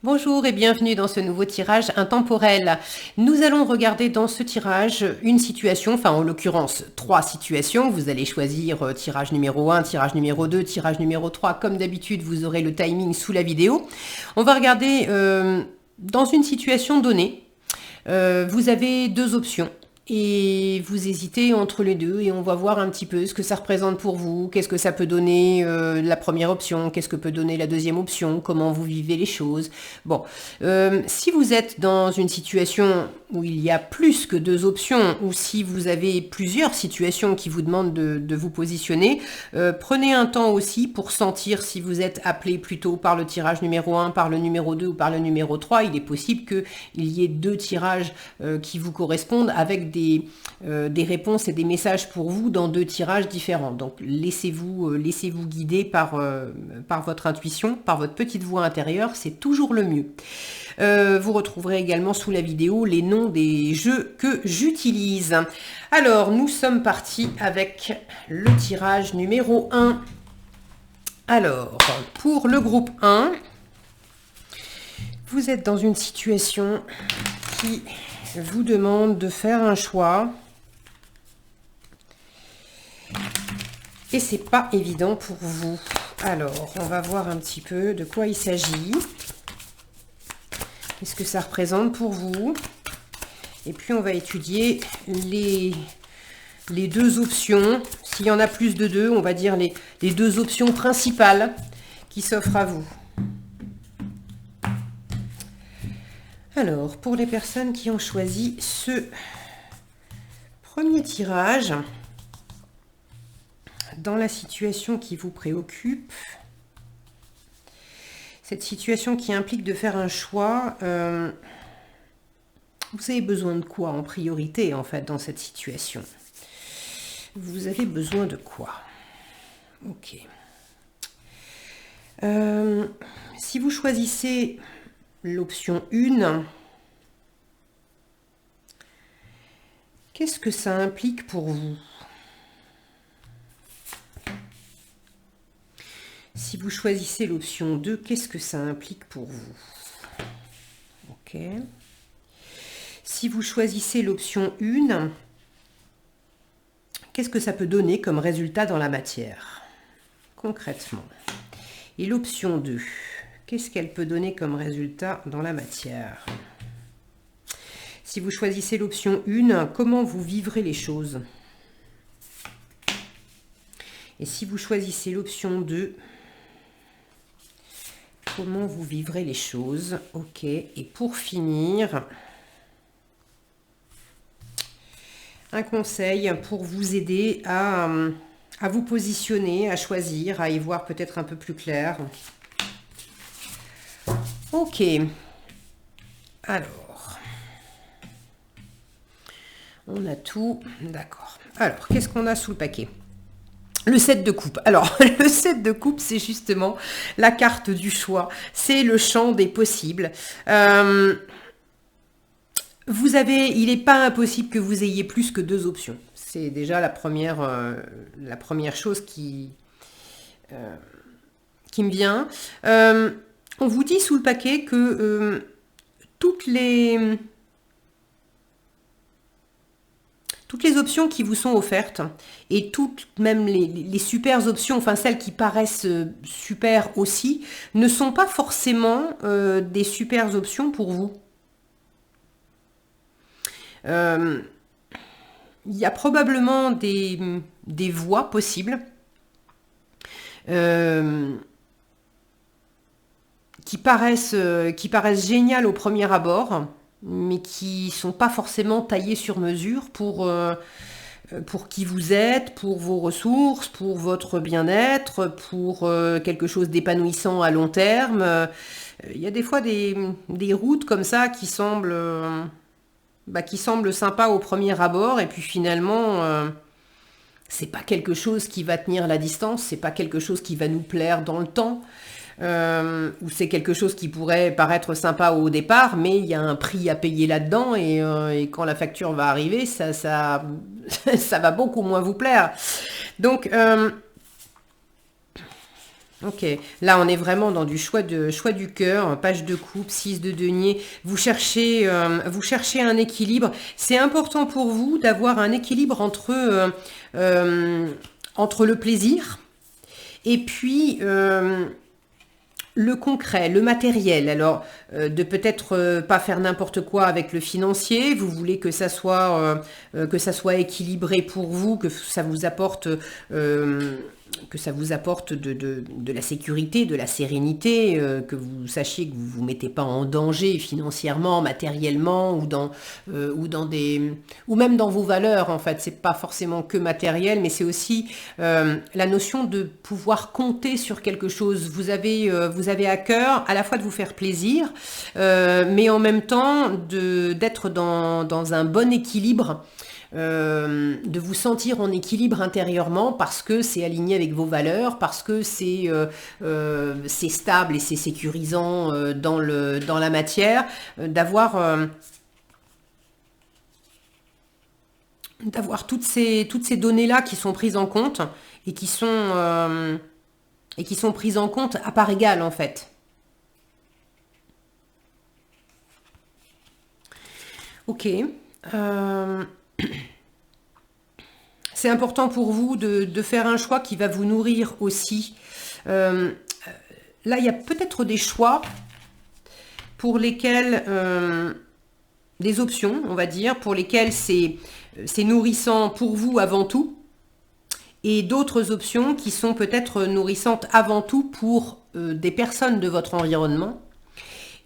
Bonjour et bienvenue dans ce nouveau tirage intemporel. Nous allons regarder dans ce tirage une situation, enfin en l'occurrence 3 situations. Vous allez choisir tirage numéro 1, tirage numéro 2, tirage numéro 3. Comme d'habitude, vous aurez le timing sous la vidéo. On va regarder dans une situation donnée. Vous avez 2 options. Et vous hésitez entre les deux et on va voir un petit peu ce que ça représente pour vous, qu'est-ce que ça peut donner la première option, qu'est-ce que peut donner la deuxième option, comment vous vivez les choses. Bon, si vous êtes dans une situation où il y a plus que 2 options ou si vous avez plusieurs situations qui vous demandent de vous positionner, prenez un temps aussi pour sentir si vous êtes appelé plutôt par le tirage numéro 1, par le numéro 2 ou par le numéro 3. Il est possible qu'il y ait 2 tirages qui vous correspondent avec des réponses et des messages pour vous dans 2 tirages différents. Donc laissez-vous guider par votre intuition, par votre petite voix intérieure, c'est toujours le mieux. Vous retrouverez également sous la vidéo les noms des jeux que j'utilise. Alors, nous sommes partis avec le tirage numéro 1. Alors, pour le groupe 1, vous êtes dans une situation qui vous demande de faire un choix. Et c'est pas évident pour vous. Alors, on va voir un petit peu de quoi il s'agit. Qu'est-ce que ça représente pour vous? Et puis, on va étudier les 2 options. S'il y en a plus de 2, on va dire les 2 options principales qui s'offrent à vous. Alors, pour les personnes qui ont choisi ce premier tirage, dans la situation qui vous préoccupe, cette situation qui implique de faire un choix, vous avez besoin de quoi en priorité, en fait, dans cette situation? Vous avez besoin de quoi? Ok. Si vous choisissez l'option 1, qu'est-ce que ça implique pour vous? Si vous choisissez l'option 2, qu'est-ce que ça implique pour vous? Ok. Si vous choisissez l'option 1, qu'est-ce que ça peut donner comme résultat dans la matière, concrètement? Et l'option 2, qu'est-ce qu'elle peut donner comme résultat dans la matière? Si vous choisissez l'option 1, comment vous vivrez les choses? Et si vous choisissez l'option 2, comment vous vivrez les choses? Ok. Et pour finir, un conseil pour vous aider à vous positionner, à choisir, à y voir peut-être un peu plus clair. Ok. Alors, on a tout. D'accord. Alors, qu'est-ce qu'on a sous le paquet? Le 7 de coupe. Alors, le 7 de coupe, c'est justement la carte du choix. C'est le champ des possibles. Il n'est pas impossible que vous ayez plus que 2 options. C'est déjà la première chose qui me vient. On vous dit sous le paquet que toutes les options qui vous sont offertes et toutes même les super options, enfin celles qui paraissent super aussi, ne sont pas forcément des super options pour vous. Il y a probablement des voies possibles qui paraissent géniales au premier abord, mais qui sont pas forcément taillées sur mesure pour qui vous êtes, pour vos ressources, pour votre bien-être, pour quelque chose d'épanouissant à long terme. Il y a des fois des routes comme ça qui semblent sympas au premier abord, et puis finalement, c'est pas quelque chose qui va tenir la distance, c'est pas quelque chose qui va nous plaire dans le temps. Ou c'est quelque chose qui pourrait paraître sympa au départ, mais il y a un prix à payer là-dedans, et quand la facture va arriver, ça va beaucoup moins vous plaire. Donc, Ok, là on est vraiment dans du choix du cœur, page de coupe, 6 de denier. Vous cherchez un équilibre. C'est important pour vous d'avoir un équilibre euh, entre le plaisir et puis le concret, le matériel. Alors, de peut-être pas faire n'importe quoi avec le financier. Vous voulez que ça soit équilibré pour vous, que ça vous apporte de la sécurité, de la sérénité, que vous sachiez que vous vous mettez pas en danger financièrement, matériellement ou même dans vos valeurs. En fait, c'est pas forcément que matériel, mais c'est aussi la notion de pouvoir compter sur quelque chose. Vous avez à cœur à la fois de vous faire plaisir, mais en même temps d'être dans un bon équilibre, de vous sentir en équilibre intérieurement parce que c'est aligné avec vos valeurs, parce que c'est stable et c'est sécurisant dans la matière, d'avoir toutes ces données-là qui sont prises en compte et qui sont prises en compte à part égale en fait. Ok. Euh, c'est important pour vous de faire un choix qui va vous nourrir aussi. Euh, Là, il y a peut-être des choix pour lesquels, des options, on va dire, pour lesquelles c'est nourrissant pour vous avant tout, et d'autres options qui sont peut-être nourrissantes avant tout pour des personnes de votre environnement.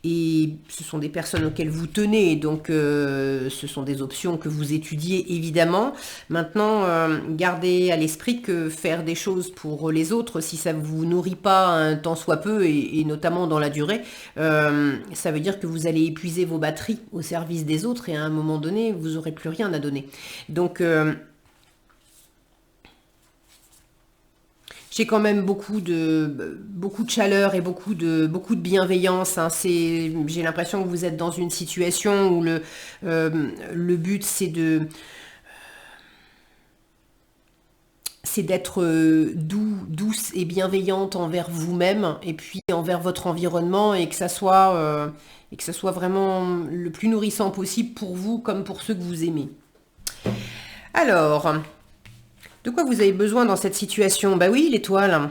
Et ce sont des personnes auxquelles vous tenez, donc ce sont des options que vous étudiez évidemment. Maintenant, gardez à l'esprit que faire des choses pour les autres, si ça ne vous nourrit pas un tant soit peu, et notamment dans la durée, ça veut dire que vous allez épuiser vos batteries au service des autres, et à un moment donné, vous n'aurez plus rien à donner. Donc, j'ai quand même beaucoup de chaleur et beaucoup de bienveillance. Hein. J'ai l'impression que vous êtes dans une situation où le but c'est d'être douce et bienveillante envers vous-même et puis envers votre environnement, et que ça soit vraiment le plus nourrissant possible pour vous comme pour ceux que vous aimez. Alors, de quoi vous avez besoin dans cette situation? Bah oui, l'étoile.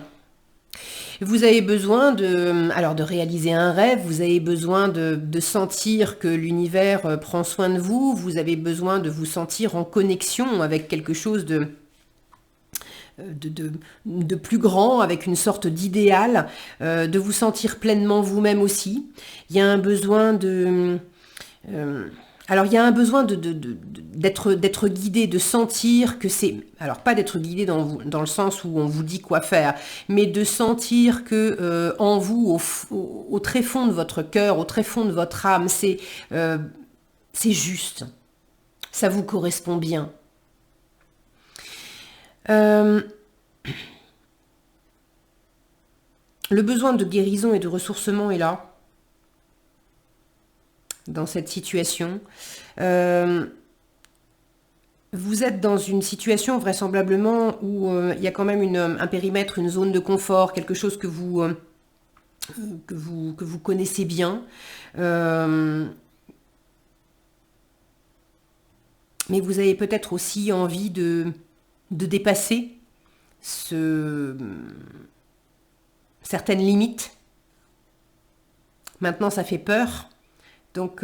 Vous avez besoin de réaliser un rêve, vous avez besoin de sentir que l'univers prend soin de vous, vous avez besoin de vous sentir en connexion avec quelque chose de plus grand, avec une sorte d'idéal, de vous sentir pleinement vous-même aussi. Il y a un besoin il y a un besoin d'être guidé, de sentir que c'est... Alors, pas d'être guidé dans le sens où on vous dit quoi faire, mais de sentir que en vous, au très fond de votre cœur, au très fond de votre âme, c'est juste. Ça vous correspond bien. Le besoin de guérison et de ressourcement est là, dans cette situation. Vous êtes dans une situation vraisemblablement où il y a quand même un périmètre, une zone de confort, quelque chose que vous connaissez bien. Mais vous avez peut-être aussi envie de dépasser certaines limites. Maintenant, ça fait peur. Donc,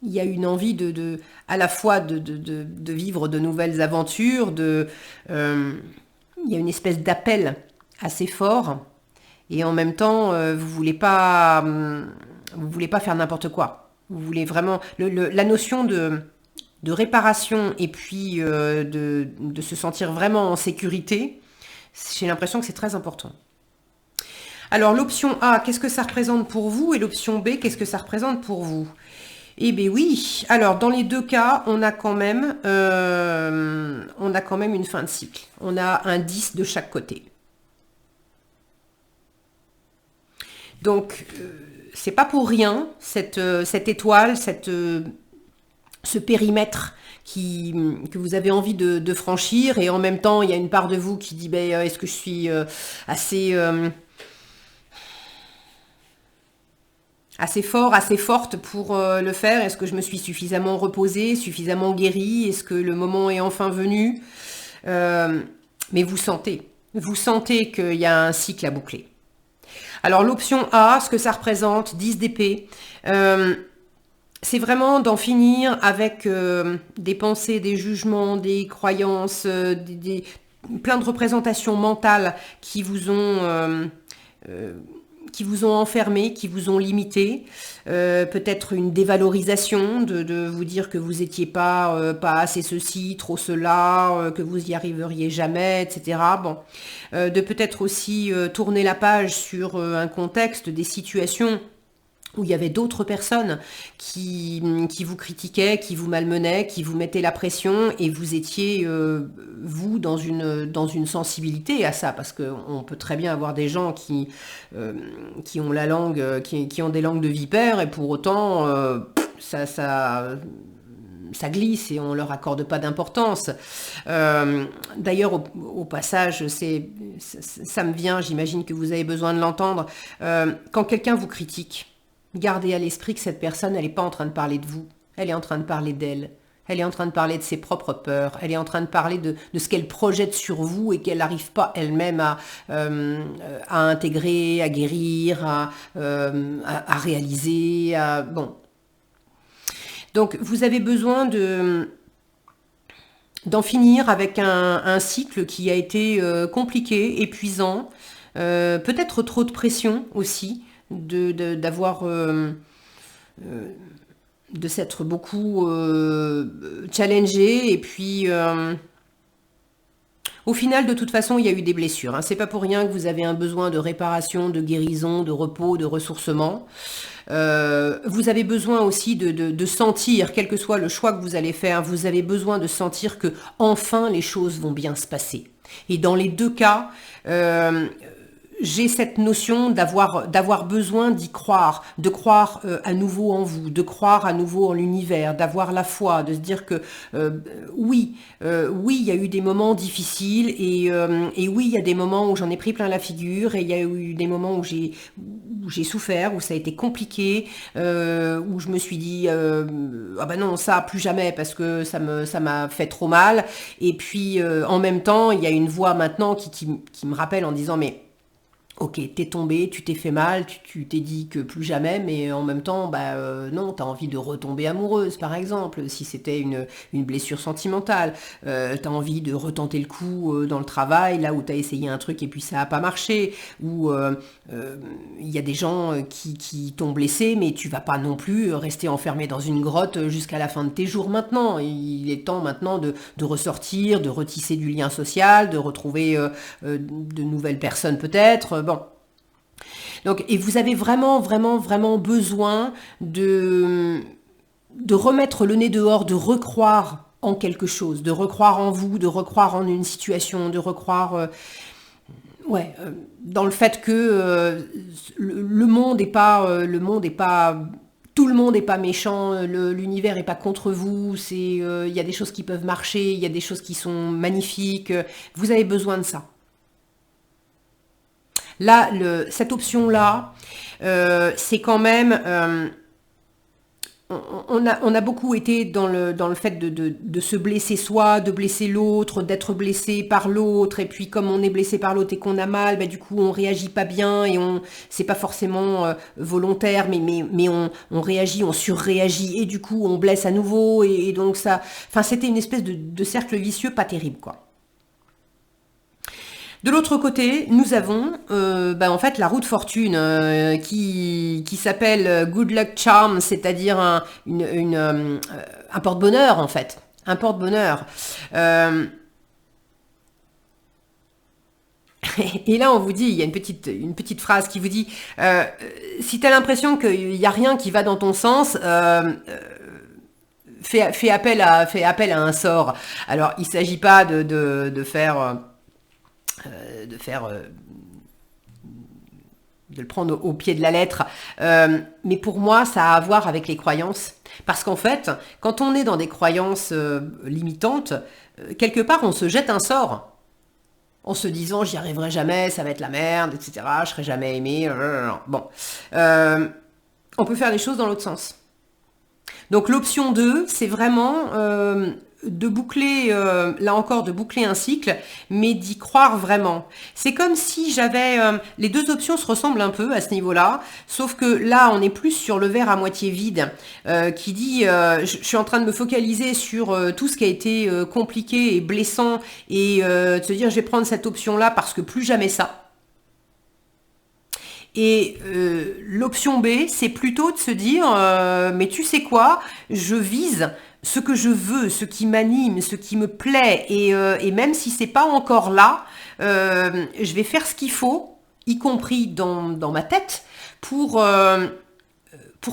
il y a une envie à la fois de vivre de nouvelles aventures, il y a une espèce d'appel assez fort, et en même temps, vous voulez pas faire n'importe quoi. Vous voulez vraiment la notion de réparation et puis de se sentir vraiment en sécurité. J'ai l'impression que c'est très important. Alors l'option A, qu'est-ce que ça représente pour vous? Et l'option B, qu'est-ce que ça représente pour vous? Eh bien oui, alors dans les deux cas, on a quand même une fin de cycle. On a un 10 de chaque côté. Donc, c'est pas pour rien, cette étoile, ce périmètre que vous avez envie de franchir, et en même temps, il y a une part de vous qui dit, est-ce que je suis assez... assez fort, assez forte pour le faire? Est-ce que je me suis suffisamment reposée, suffisamment guérie? Est-ce que le moment est enfin venu? Euh, mais vous sentez qu'il y a un cycle à boucler. Alors l'option A, ce que ça représente, 10 d'épée, c'est vraiment d'en finir avec des pensées, des jugements, des croyances, plein de représentations mentales euh, qui vous ont enfermé, qui vous ont limité. Peut-être une dévalorisation de vous dire que vous étiez pas assez ceci, trop cela, que vous y arriveriez jamais, etc. Bon, de peut-être aussi tourner la page sur un contexte, des situations où il y avait d'autres personnes qui vous critiquaient, qui vous malmenaient, qui vous mettaient la pression et vous étiez, vous, dans une sensibilité à ça, parce qu'on peut très bien avoir des gens qui ont la langue, qui ont des langues de vipère et pour autant, ça glisse et on leur accorde pas d'importance. D'ailleurs, au passage, ça me vient, j'imagine que vous avez besoin de l'entendre, quand quelqu'un vous critique, gardez à l'esprit que cette personne, elle n'est pas en train de parler de vous, elle est en train de parler d'elle. Elle est en train de parler de ses propres peurs, elle est en train de parler de ce qu'elle projette sur vous et qu'elle n'arrive pas elle-même à intégrer, à guérir, à réaliser. Bon. Donc vous avez besoin d'en finir avec un cycle qui a été compliqué, épuisant, peut-être trop de pression aussi, d'avoir de s'être beaucoup challengé et puis au final de toute façon il y a eu des blessures, hein. C'est pas pour rien que vous avez un besoin de réparation, de guérison, de repos, de ressourcement. Vous avez besoin aussi de sentir, quel que soit le choix que vous allez faire, vous avez besoin de sentir que enfin les choses vont bien se passer. Et dans les deux cas, j'ai cette notion d'avoir besoin d'y croire, de croire à nouveau en vous, de croire à nouveau en l'univers, d'avoir la foi, de se dire que oui, il y a eu des moments difficiles et oui, il y a des moments où j'en ai pris plein la figure et il y a eu des moments où j'ai souffert, où ça a été compliqué, où je me suis dit ah ben non, ça plus jamais parce que ça m'a fait trop mal. Et puis en même temps, il y a une voix maintenant qui me rappelle en disant mais ok, t'es tombé, tu t'es fait mal, tu t'es dit que plus jamais, mais en même temps, non, t'as envie de retomber amoureuse, par exemple, si c'était une blessure sentimentale. T'as envie de retenter le coup dans le travail, là où t'as essayé un truc et puis ça a pas marché. Ou il y a des gens qui t'ont blessé, mais tu vas pas non plus rester enfermé dans une grotte jusqu'à la fin de tes jours maintenant. Il est temps maintenant de ressortir, de retisser du lien social, de retrouver de nouvelles personnes peut-être. Bon. Donc, et vous avez vraiment, vraiment, vraiment besoin de remettre le nez dehors, de recroire en quelque chose, de recroire en vous, de recroire en une situation, de recroire dans le fait que le monde est pas, tout le monde n'est pas méchant, l'univers est pas contre vous, il y a des choses qui peuvent marcher, il y a des choses qui sont magnifiques, vous avez besoin de ça. Là, cette option-là, c'est quand même... on a beaucoup été dans le fait de se blesser soi, de blesser l'autre, d'être blessé par l'autre, et puis comme on est blessé par l'autre et qu'on a mal, du coup on réagit pas bien et c'est pas forcément volontaire, mais on réagit, on surréagit et du coup on blesse à nouveau et donc ça, enfin c'était une espèce de cercle vicieux pas terrible quoi. De l'autre côté, nous avons en fait la roue de fortune qui s'appelle Good Luck Charm, c'est-à-dire un porte-bonheur en fait, un porte-bonheur. Et là, on vous dit, il y a une petite phrase qui vous dit, si tu as l'impression qu'il n'y a rien qui va dans ton sens, fais appel à un sort. Alors, il ne s'agit pas de faire de le prendre au pied de la lettre. Mais pour moi, ça a à voir avec les croyances. Parce qu'en fait, quand on est dans des croyances limitantes, quelque part, on se jette un sort. En se disant, j'y arriverai jamais, ça va être la merde, etc. Je serai jamais aimé. Bon. on peut faire les choses dans l'autre sens. Donc l'option 2, c'est vraiment de boucler, là encore, de boucler un cycle, mais d'y croire vraiment. C'est comme si j'avais... les deux options se ressemblent un peu à ce niveau-là, sauf que là, on est plus sur le verre à moitié vide, qui dit, je suis en train de me focaliser sur tout ce qui a été compliqué et blessant, et de se dire, je vais prendre cette option-là parce que plus jamais ça. Et l'option B, c'est plutôt de se dire, mais tu sais quoi, je vise ce que je veux, ce qui m'anime, ce qui me plaît, et même si c'est pas encore là, je vais faire ce qu'il faut, y compris dans ma tête, pour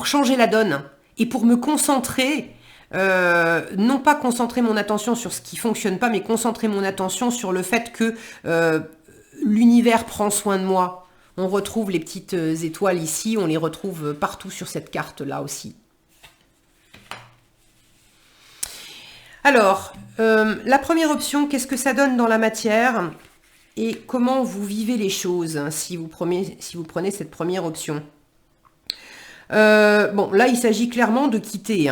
changer la donne et pour me concentrer. Non pas concentrer mon attention sur ce qui fonctionne pas, mais concentrer mon attention sur le fait que l'univers prend soin de moi. On retrouve les petites étoiles ici, on les retrouve partout sur cette carte-là aussi. Alors, la première option, qu'est-ce que ça donne dans la matière et comment vous vivez les choses si vous prenez cette première option. Bon, là, il s'agit clairement de quitter.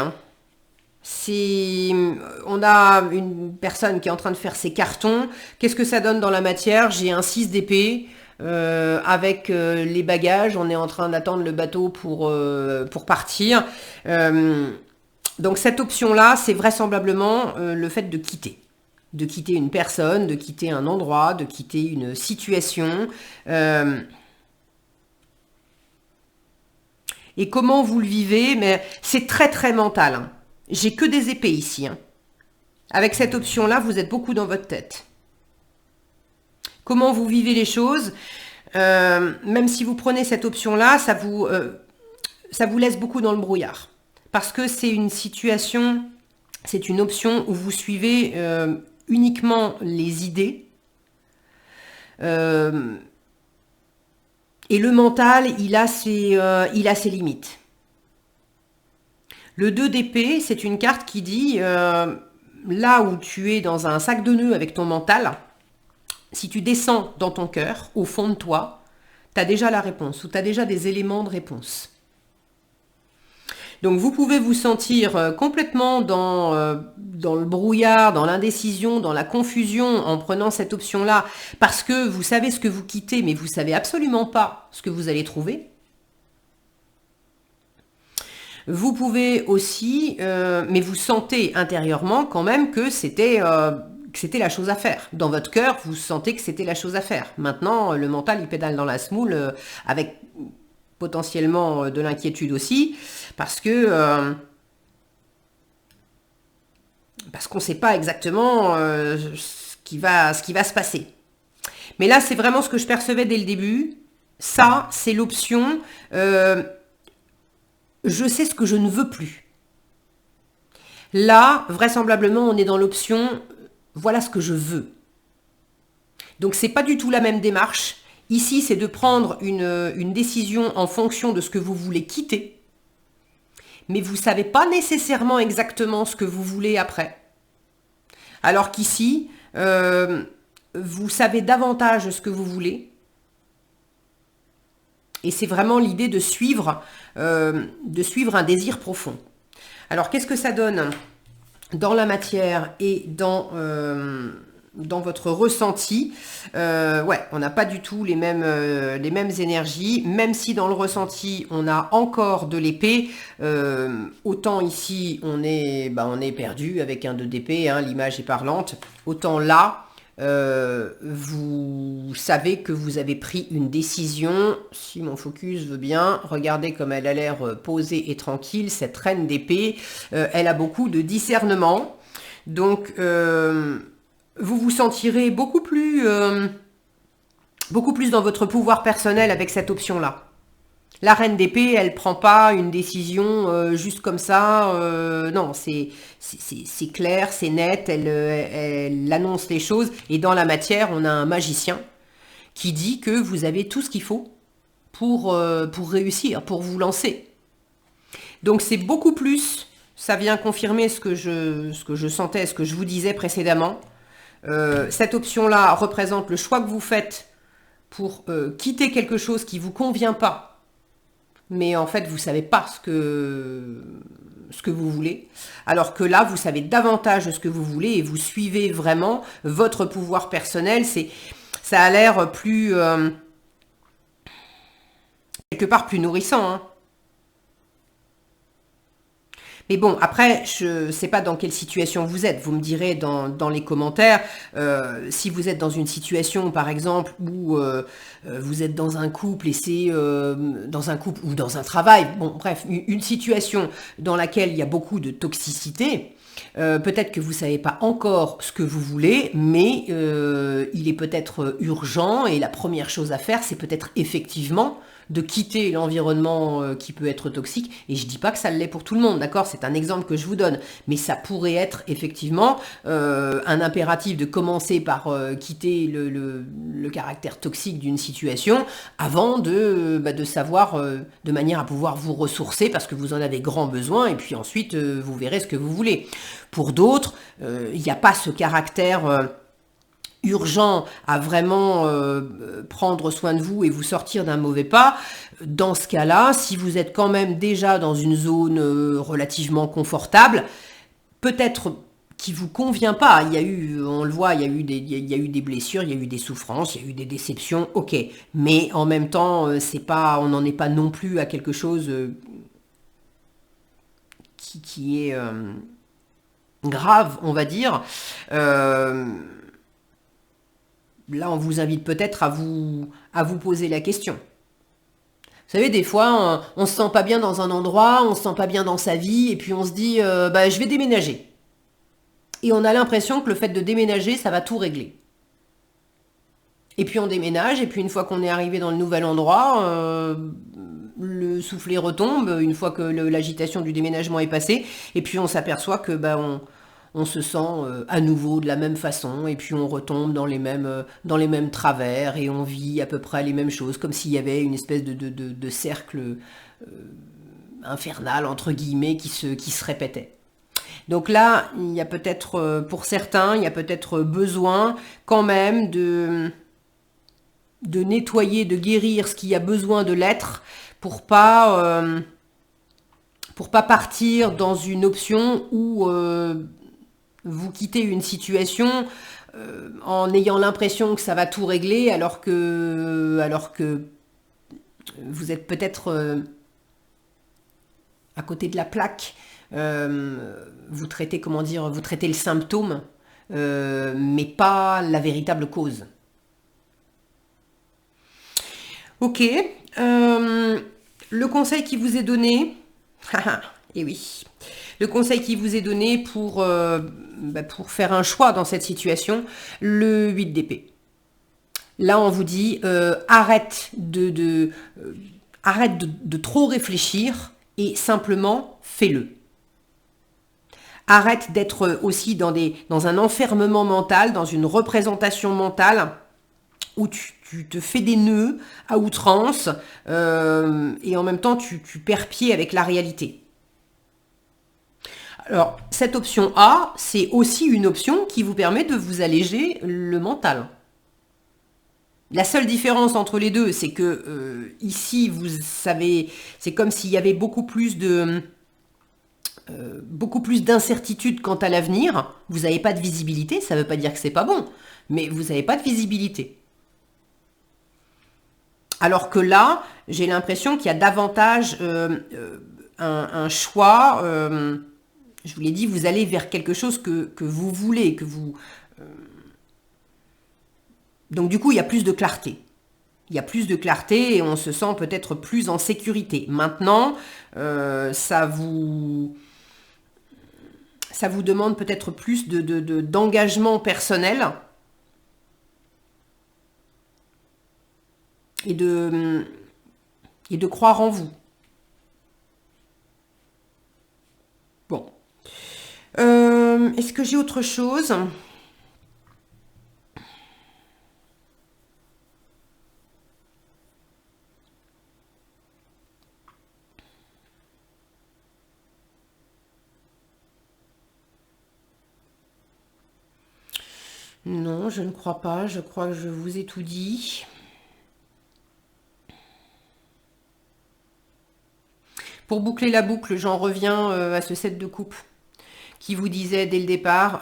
On a une personne qui est en train de faire ses cartons. Qu'est-ce que ça donne dans la matière? J'ai un 6 d'épée. Avec les bagages, on est en train d'attendre le bateau pour partir. Donc cette option-là, c'est vraisemblablement le fait de quitter. De quitter une personne, de quitter un endroit, de quitter une situation. Et comment vous le vivez? Mais c'est très très mental. J'ai que des épées ici. Avec cette option-là, vous êtes beaucoup dans votre tête. Comment vous vivez les choses, même si vous prenez cette option-là, ça vous laisse beaucoup dans le brouillard. Parce que c'est une situation, c'est une option où vous suivez uniquement les idées. Et le mental, il a ses limites. Le 2 d'épée, c'est une carte qui dit, là où tu es dans un sac de nœuds avec ton mental, si tu descends dans ton cœur, au fond de toi, tu as déjà la réponse ou tu as déjà des éléments de réponse. Donc vous pouvez vous sentir complètement dans le brouillard, dans l'indécision, dans la confusion en prenant cette option-là parce que vous savez ce que vous quittez mais vous ne savez absolument pas ce que vous allez trouver. Vous pouvez aussi, mais vous sentez intérieurement quand même que c'était la chose à faire. Dans votre cœur, vous sentez que c'était la chose à faire. Maintenant, le mental, il pédale dans la semoule avec potentiellement de l'inquiétude aussi, parce qu'on ne sait pas exactement ce qui va se passer. Mais là, c'est vraiment ce que je percevais dès le début. Ça, c'est l'option je sais ce que je ne veux plus. Là, vraisemblablement, on est dans l'option voilà ce que je veux. Donc, c'est pas du tout la même démarche. Ici, c'est de prendre une décision en fonction de ce que vous voulez quitter. Mais vous ne savez pas nécessairement exactement ce que vous voulez après. Alors qu'ici, vous savez davantage ce que vous voulez. Et c'est vraiment l'idée de suivre un désir profond. Alors, qu'est-ce que ça donne dans la matière et dans votre ressenti? On n'a pas du tout les mêmes énergies, même si dans le ressenti, on a encore de l'épée. Autant ici, on est perdu avec un 2 d'épée, l'image est parlante. Autant là, vous savez que vous avez pris une décision. Si mon focus veut bien, regardez comme elle a l'air posée et tranquille, cette reine d'épée. Elle a beaucoup de discernement. Donc, vous vous sentirez beaucoup plus dans votre pouvoir personnel avec cette option-là. La reine d'épée, elle prend pas une décision juste comme ça. Non, c'est clair, c'est net. Elle annonce les choses. Et dans la matière, on a un magicien qui dit que vous avez tout ce qu'il faut pour réussir, pour vous lancer. Donc c'est beaucoup plus. Ça vient confirmer ce que je sentais, ce que je vous disais précédemment. Cette option-là représente le choix que vous faites pour quitter quelque chose qui ne vous convient pas. mais en fait, vous savez pas ce que vous voulez. Alors que là, vous savez davantage ce que vous voulez et vous suivez vraiment votre pouvoir personnel. Ça a l'air plus, quelque part plus nourrissant, hein. Mais bon, après, je ne sais pas dans quelle situation vous êtes. Vous me direz dans les commentaires, si vous êtes dans une situation, par exemple, où vous êtes dans un couple et c'est dans un couple ou dans un travail, bon, bref, une situation dans laquelle il y a beaucoup de toxicité. Peut-être que vous ne savez pas encore ce que vous voulez, mais il est peut-être urgent et la première chose à faire, c'est peut-être effectivement de quitter l'environnement qui peut être toxique. Et je dis pas que ça l'est pour tout le monde, d'accord? C'est un exemple que je vous donne. Mais ça pourrait être effectivement un impératif de commencer par quitter le caractère toxique d'une situation avant de savoir, de manière à pouvoir vous ressourcer parce que vous en avez grand besoin. Et puis ensuite, vous verrez ce que vous voulez. Pour d'autres, il n'y a pas ce caractère urgent à vraiment prendre soin de vous et vous sortir d'un mauvais pas. Dans ce cas-là, si vous êtes quand même déjà dans une zone relativement confortable, peut-être qui vous convient pas. Il y a eu, on le voit, il y a eu des blessures, il y a eu des souffrances, il y a eu des déceptions, ok. Mais en même temps, c'est pas, on n'en est pas non plus à quelque chose qui est grave, on va dire. Là, on vous invite peut-être à vous poser la question. Vous savez, des fois, on se sent pas bien dans un endroit, on se sent pas bien dans sa vie, et puis on se dit, bah, je vais déménager. Et on a l'impression que le fait de déménager, ça va tout régler. Et puis on déménage, et puis une fois qu'on est arrivé dans le nouvel endroit, le soufflet retombe, une fois que l'agitation du déménagement est passée, et puis on s'aperçoit que bah, on se sent à nouveau de la même façon, et puis on retombe dans les mêmes travers, et on vit à peu près les mêmes choses, comme s'il y avait une espèce de cercle infernal, entre guillemets, qui se répétait. Donc là, il y a peut-être, pour certains, il y a peut-être besoin quand même de nettoyer, de guérir ce qui a besoin de l'être pour pas partir dans une option où vous quittez une situation en ayant l'impression que ça va tout régler alors que vous êtes peut-être à côté de la plaque. Vous traitez, comment dire, vous traitez le symptôme, mais pas la véritable cause. Ok. Le conseil qui vous est donné, et oui, le conseil qui vous est donné pour faire un choix dans cette situation, le 8 d'épée. Là, on vous dit, arrête de trop réfléchir et simplement fais-le. Arrête d'être aussi dans un enfermement mental, dans une représentation mentale où tu te fais des nœuds à outrance et en même temps tu perds pied avec la réalité. Alors, cette option A, c'est aussi une option qui vous permet de vous alléger le mental. La seule différence entre les deux, c'est que ici, vous savez, c'est comme s'il y avait beaucoup plus d'incertitude quant à l'avenir. Vous n'avez pas de visibilité, ça ne veut pas dire que c'est pas bon, mais vous n'avez pas de visibilité. Alors que là, j'ai l'impression qu'il y a davantage un choix. Je vous l'ai dit, vous allez vers quelque chose que vous voulez, que vous. Donc du coup, il y a plus de clarté. Il y a plus de clarté et on se sent peut-être plus en sécurité. Maintenant, ça vous demande peut-être plus d'engagement personnel et de croire en vous. Bon. Est-ce que j'ai autre chose ? Non, je ne crois pas. Je crois que je vous ai tout dit. Pour boucler la boucle, j'en reviens à ce set de coupe qui vous disait dès le départ,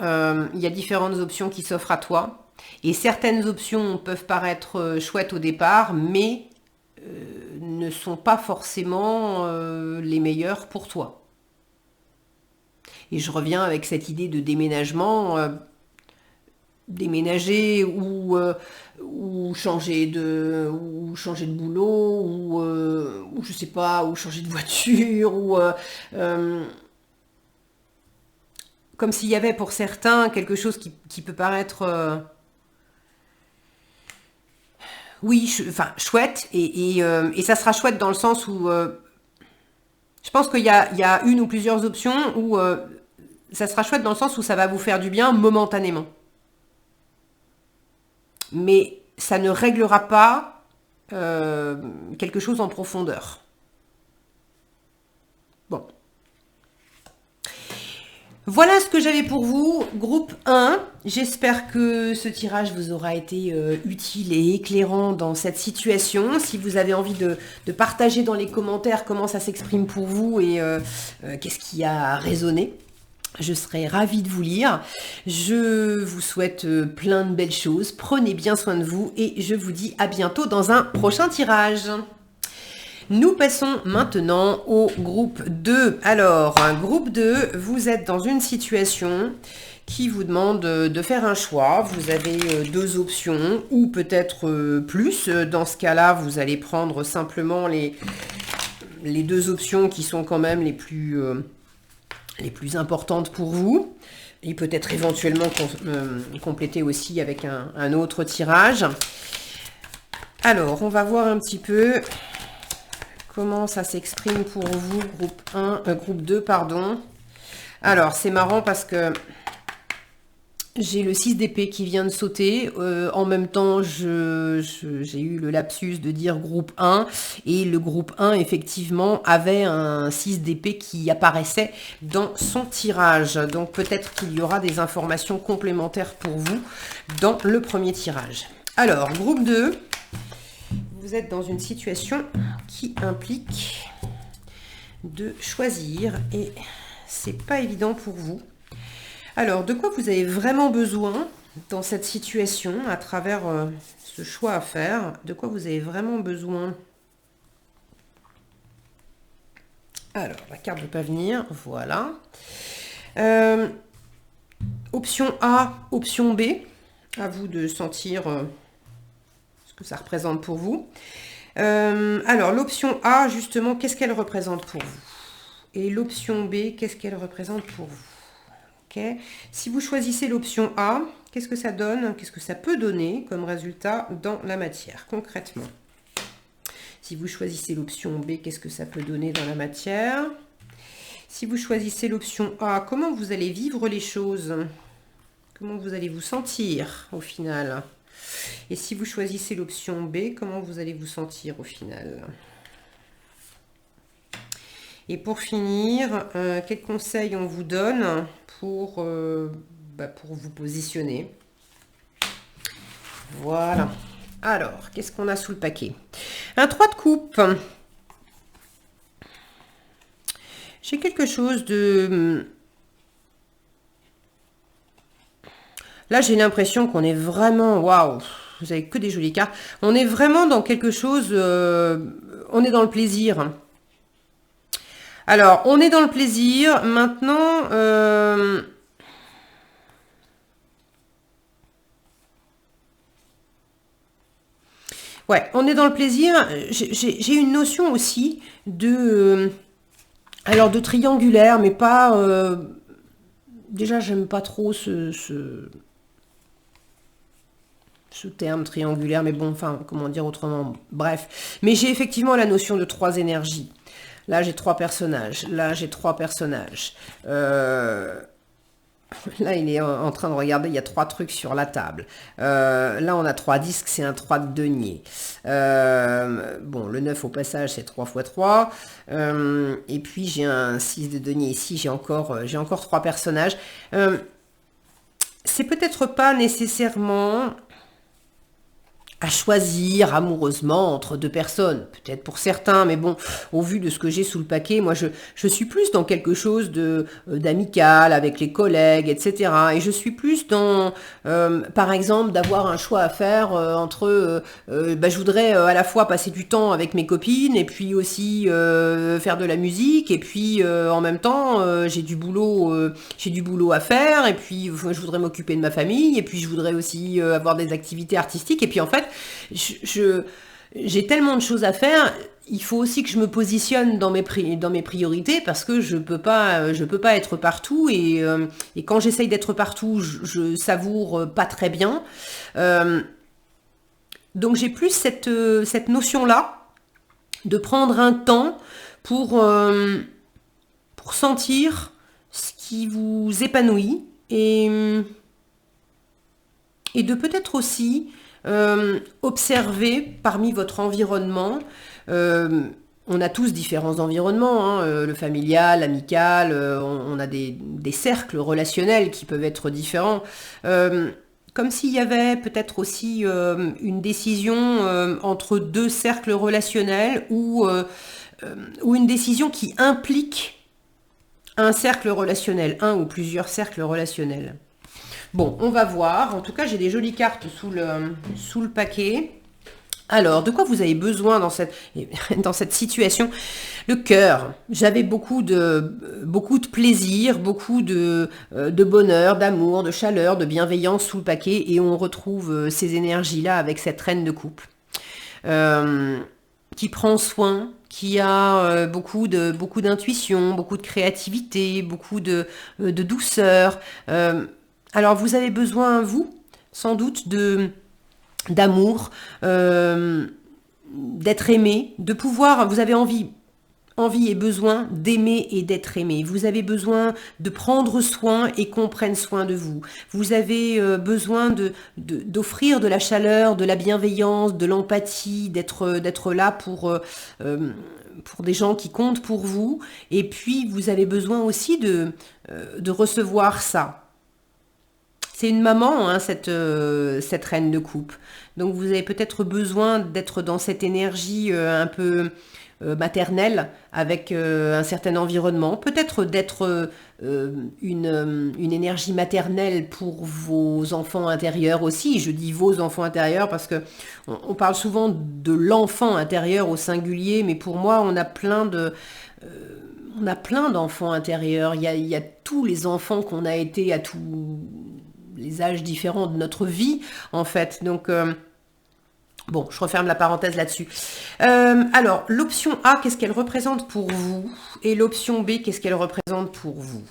il y a différentes options qui s'offrent à toi. Et certaines options peuvent paraître chouettes au départ, mais ne sont pas forcément les meilleures pour toi. Et je reviens avec cette idée de déménagement, déménager ou changer de boulot ou je sais pas, ou changer de voiture comme s'il y avait pour certains quelque chose qui peut paraître enfin chouette et ça sera chouette dans le sens où je pense qu'il y a une ou plusieurs options où ça sera chouette dans le sens où ça va vous faire du bien momentanément. Mais ça ne réglera pas quelque chose en profondeur. Bon. Voilà ce que j'avais pour vous, groupe 1. J'espère que ce tirage vous aura été utile et éclairant dans cette situation. Si vous avez envie de partager dans les commentaires comment ça s'exprime pour vous et qu'est-ce qui a résonné, je serai ravie de vous lire. Je vous souhaite plein de belles choses. Prenez bien soin de vous et je vous dis à bientôt dans un prochain tirage. Nous passons maintenant au groupe 2. Alors, groupe 2, vous êtes dans une situation qui vous demande de faire un choix. Vous avez deux options ou peut-être plus. Dans ce cas-là, vous allez prendre simplement les deux options qui sont quand même les plus importantes pour vous. Et peut-être éventuellement compléter aussi avec un autre tirage. Alors, on va voir un petit peu comment ça s'exprime pour vous, groupe 2, pardon. Alors, c'est marrant parce que j'ai le 6 d'épée qui vient de sauter. En même temps, j'ai eu le lapsus de dire groupe 1. Et le groupe 1, effectivement, avait un 6 d'épée qui apparaissait dans son tirage. Donc, peut-être qu'il y aura des informations complémentaires pour vous dans le premier tirage. Alors, groupe 2. Vous êtes dans une situation qui implique de choisir et c'est pas évident pour vous. Alors, de quoi vous avez vraiment besoin dans cette situation à travers ce choix à faire? De quoi vous avez vraiment besoin? Alors, la carte ne veut pas venir, voilà. Option A, option B, à vous de sentir que ça représente pour vous. Alors, l'option A, justement, qu'est-ce qu'elle représente pour vous? Et l'option B, qu'est-ce qu'elle représente pour vous? Okay. Si vous choisissez l'option A, qu'est-ce que ça donne? Qu'est-ce que ça peut donner comme résultat dans la matière, concrètement? Si vous choisissez l'option B, qu'est-ce que ça peut donner dans la matière? Si vous choisissez l'option A, comment vous allez vivre les choses? Comment vous allez vous sentir au final? Et si vous choisissez l'option B, comment vous allez vous sentir au final? Et pour finir, quels conseils on vous donne pour vous positionner? Voilà. Alors, qu'est-ce qu'on a sous le paquet? Un 3 de coupe. J'ai quelque chose de... Là, j'ai l'impression qu'on est vraiment... Waouh, vous avez que des jolies cartes. On est vraiment dans quelque chose... on est dans le plaisir. Alors, on est dans le plaisir. Maintenant... ouais, on est dans le plaisir. J'ai une notion aussi de... alors, de triangulaire, mais pas... déjà, j'aime pas trop ce terme triangulaire, mais bon, enfin, comment dire autrement, bref. Mais j'ai effectivement la notion de 3 énergies. Là, j'ai 3 personnages. Là, j'ai 3 personnages. Là, il est en train de regarder, il y a 3 trucs sur la table. Là, on a 3 disques, c'est un 3 de denier. Bon, le 9 au passage, c'est 3 x 3. Et puis, j'ai un 6 de denier ici, j'ai encore 3 personnages. C'est peut-être pas nécessairement à choisir amoureusement entre deux personnes, peut-être pour certains, mais bon, au vu de ce que j'ai sous le paquet, moi je suis plus dans quelque chose de d'amical avec les collègues, etc. Et je suis plus dans, par exemple, d'avoir un choix à faire entre, je voudrais à la fois passer du temps avec mes copines et puis aussi faire de la musique, et puis en même temps j'ai du boulot à faire, et puis je voudrais m'occuper de ma famille, et puis je voudrais aussi avoir des activités artistiques, et puis en fait j'ai tellement de choses à faire. Il faut aussi que je me positionne dans dans mes priorités, parce que je peux pas être partout, et quand j'essaye d'être partout, je savoure pas très bien. Euh, donc j'ai plus cette notion-là de prendre un temps pour, pour sentir ce qui vous épanouit, et de peut-être aussi observer parmi votre environnement. euh, on a tous différents environnements, hein, le familial, l'amical, on a des cercles relationnels qui peuvent être différents. Euh, Comme s'il y avait peut-être aussi une décision entre deux cercles relationnels, ou une décision qui implique un cercle relationnel, un ou plusieurs cercles relationnels. Bon, on va voir. En tout cas, j'ai des jolies cartes sous le paquet. Alors, de quoi vous avez besoin dans dans cette situation? Le cœur. J'avais beaucoup de plaisir, beaucoup de bonheur, d'amour, de chaleur, de bienveillance sous le paquet. Et on retrouve ces énergies-là avec cette reine de coupe. Euh, qui prend soin, qui a beaucoup d'intuition, beaucoup de créativité, beaucoup de douceur. Alors vous avez besoin, vous, sans doute, d'amour, d'être aimé, de pouvoir. Vous avez envie et besoin d'aimer et d'être aimé. Vous avez besoin de prendre soin et qu'on prenne soin de vous. Vous avez besoin d'offrir de la chaleur, de la bienveillance, de l'empathie, d'être là pour des gens qui comptent pour vous. Et puis, vous avez besoin aussi de recevoir ça. C'est une maman, hein, cette reine de coupe. Donc vous avez peut-être besoin d'être dans cette énergie un peu maternelle, avec un certain environnement. Peut-être d'être une énergie maternelle pour vos enfants intérieurs aussi. Je dis vos enfants intérieurs parce que on parle souvent de l'enfant intérieur au singulier, mais pour moi, on a plein d'enfants intérieurs. Il y a tous les enfants qu'on a été à tous les âges différents de notre vie, en fait. Donc, bon, je referme la parenthèse là-dessus. Alors, l'option A, qu'est-ce qu'elle représente pour vous? Et l'option B, qu'est-ce qu'elle représente pour vous?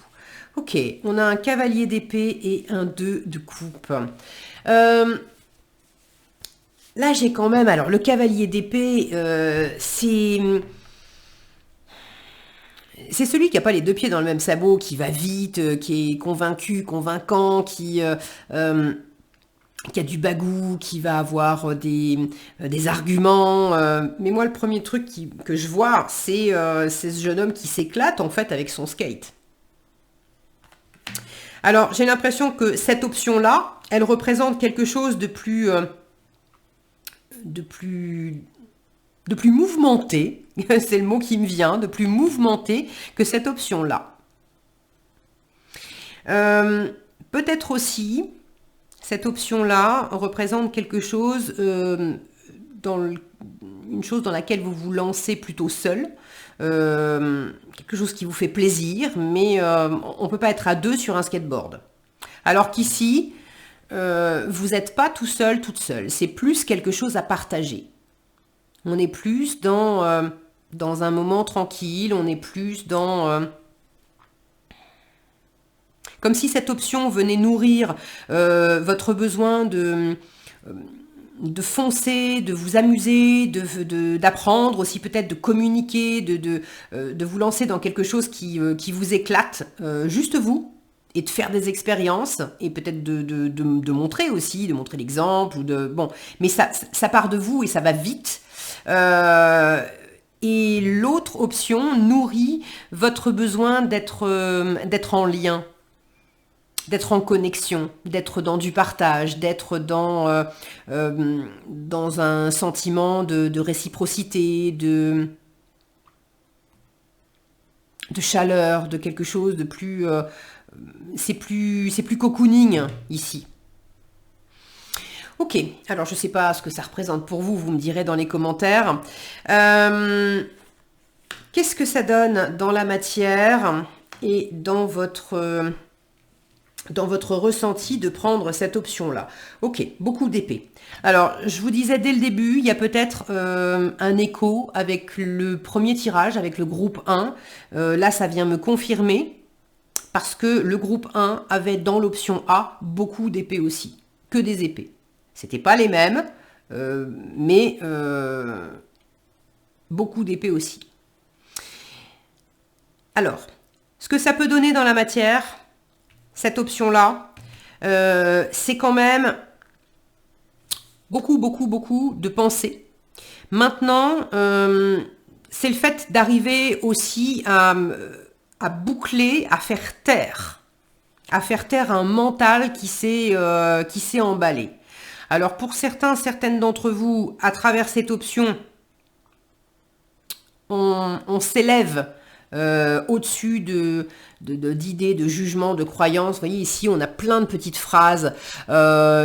Ok, on a un cavalier d'épée et un 2 de coupe. Là, j'ai quand même... Alors, le cavalier d'épée, c'est celui qui n'a pas les deux pieds dans le même sabot, qui va vite, qui est convaincu, convaincant, qui a du bagou, qui va avoir des arguments. Mais moi, le premier truc que je vois, c'est ce jeune homme qui s'éclate en fait avec son skate. Alors, j'ai l'impression que cette option-là, elle représente quelque chose de plus mouvementé, c'est le mot qui me vient, de plus mouvementé que cette option-là. Peut-être aussi, cette option-là représente quelque chose, une chose dans laquelle vous vous lancez plutôt seul, quelque chose qui vous fait plaisir, mais on ne peut pas être à deux sur un skateboard. Alors qu'ici, vous n'êtes pas tout seul, toute seule. C'est plus quelque chose à partager. On est plus dans un moment tranquille, on est plus dans... comme si cette option venait nourrir votre besoin de foncer, de vous amuser, d'apprendre aussi, peut-être de communiquer, de vous lancer dans quelque chose qui vous éclate, juste vous, et de faire des expériences, et peut-être de montrer aussi, de montrer l'exemple, bon, mais ça part de vous et ça va vite. Et l'autre option nourrit votre besoin d'être en lien. d'être en connexion, d'être dans du partage, d'être dans un sentiment de réciprocité, de chaleur, de quelque chose de plus... c'est plus cocooning ici. Ok, alors je ne sais pas ce que ça représente pour vous, vous me direz dans les commentaires. Qu'est-ce que ça donne dans la matière et dans votre ressenti de prendre cette option-là? Ok, beaucoup d'épée. Alors, je vous disais dès le début, il y a peut-être un écho avec le premier tirage, avec le groupe 1. Là, ça vient me confirmer, parce que le groupe 1 avait dans l'option A beaucoup d'épées aussi, que des épées. C'était pas les mêmes, mais beaucoup d'épées aussi. Alors, ce que ça peut donner dans la matière, cette option-là, c'est quand même beaucoup de pensée. Maintenant, c'est le fait d'arriver aussi à boucler, à faire taire un mental qui s'est emballé. Alors pour certaines d'entre vous, à travers cette option, on s'élève au-dessus d'idées, de jugements, de croyances. Vous voyez, ici, on a plein de petites phrases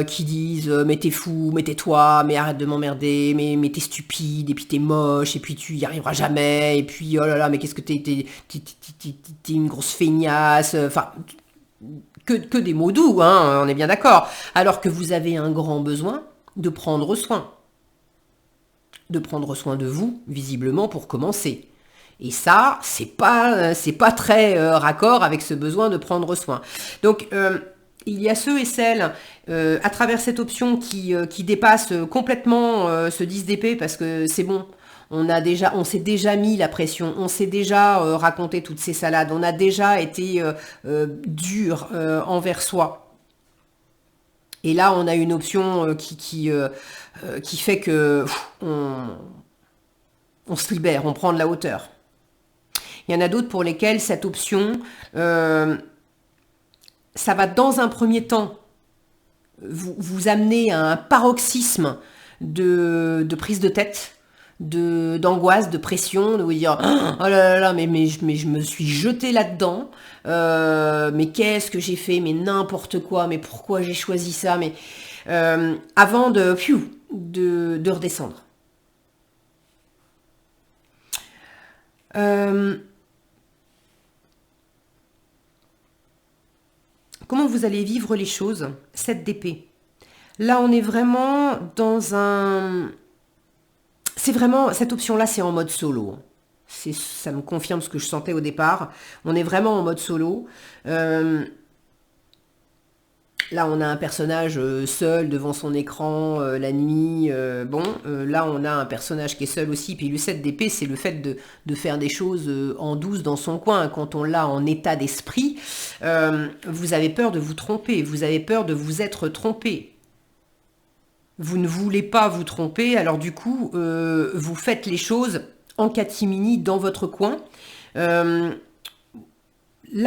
qui disent mais t'es fou, mais tais-toi, mais arrête de m'emmerder, mais t'es stupide, et puis t'es moche, et puis tu y arriveras jamais, et puis oh là là, mais qu'est-ce que t'es une grosse feignasse, enfin... Que des mots doux, hein, on est bien d'accord. Alors que vous avez un grand besoin de prendre soin. De prendre soin de vous, visiblement, pour commencer. Et ça, c'est pas très raccord avec ce besoin de prendre soin. Donc, il y a ceux et celles, à travers cette option, qui dépassent complètement ce 10 d'épée, parce que c'est bon. On s'est déjà mis la pression, on s'est déjà raconté toutes ces salades, on a déjà été dur envers soi. Et là, on a une option qui fait que on se libère, on prend de la hauteur. Il y en a d'autres pour lesquels cette option, ça va dans un premier temps vous amener à un paroxysme de prise de tête, d'angoisse, de pression, de vous dire oh là là, mais je me suis jetée là-dedans, mais qu'est-ce que j'ai fait, mais n'importe quoi, mais pourquoi j'ai choisi ça, mais avant de redescendre. Comment vous allez vivre les choses? 7 d'épée. Là, on est vraiment dans un... C'est vraiment, cette option-là, c'est en mode solo. Ça me confirme ce que je sentais au départ. On est vraiment en mode solo. Là, on a un personnage seul devant son écran la nuit. Là, on a un personnage qui est seul aussi. Puis le 7 d'épée, c'est le fait de faire des choses en douce dans son coin. Quand on l'a en état d'esprit, vous avez peur de vous tromper. Vous avez peur de vous être trompé. Vous ne voulez pas vous tromper, alors du coup, vous faites les choses en catimini dans votre coin. Là,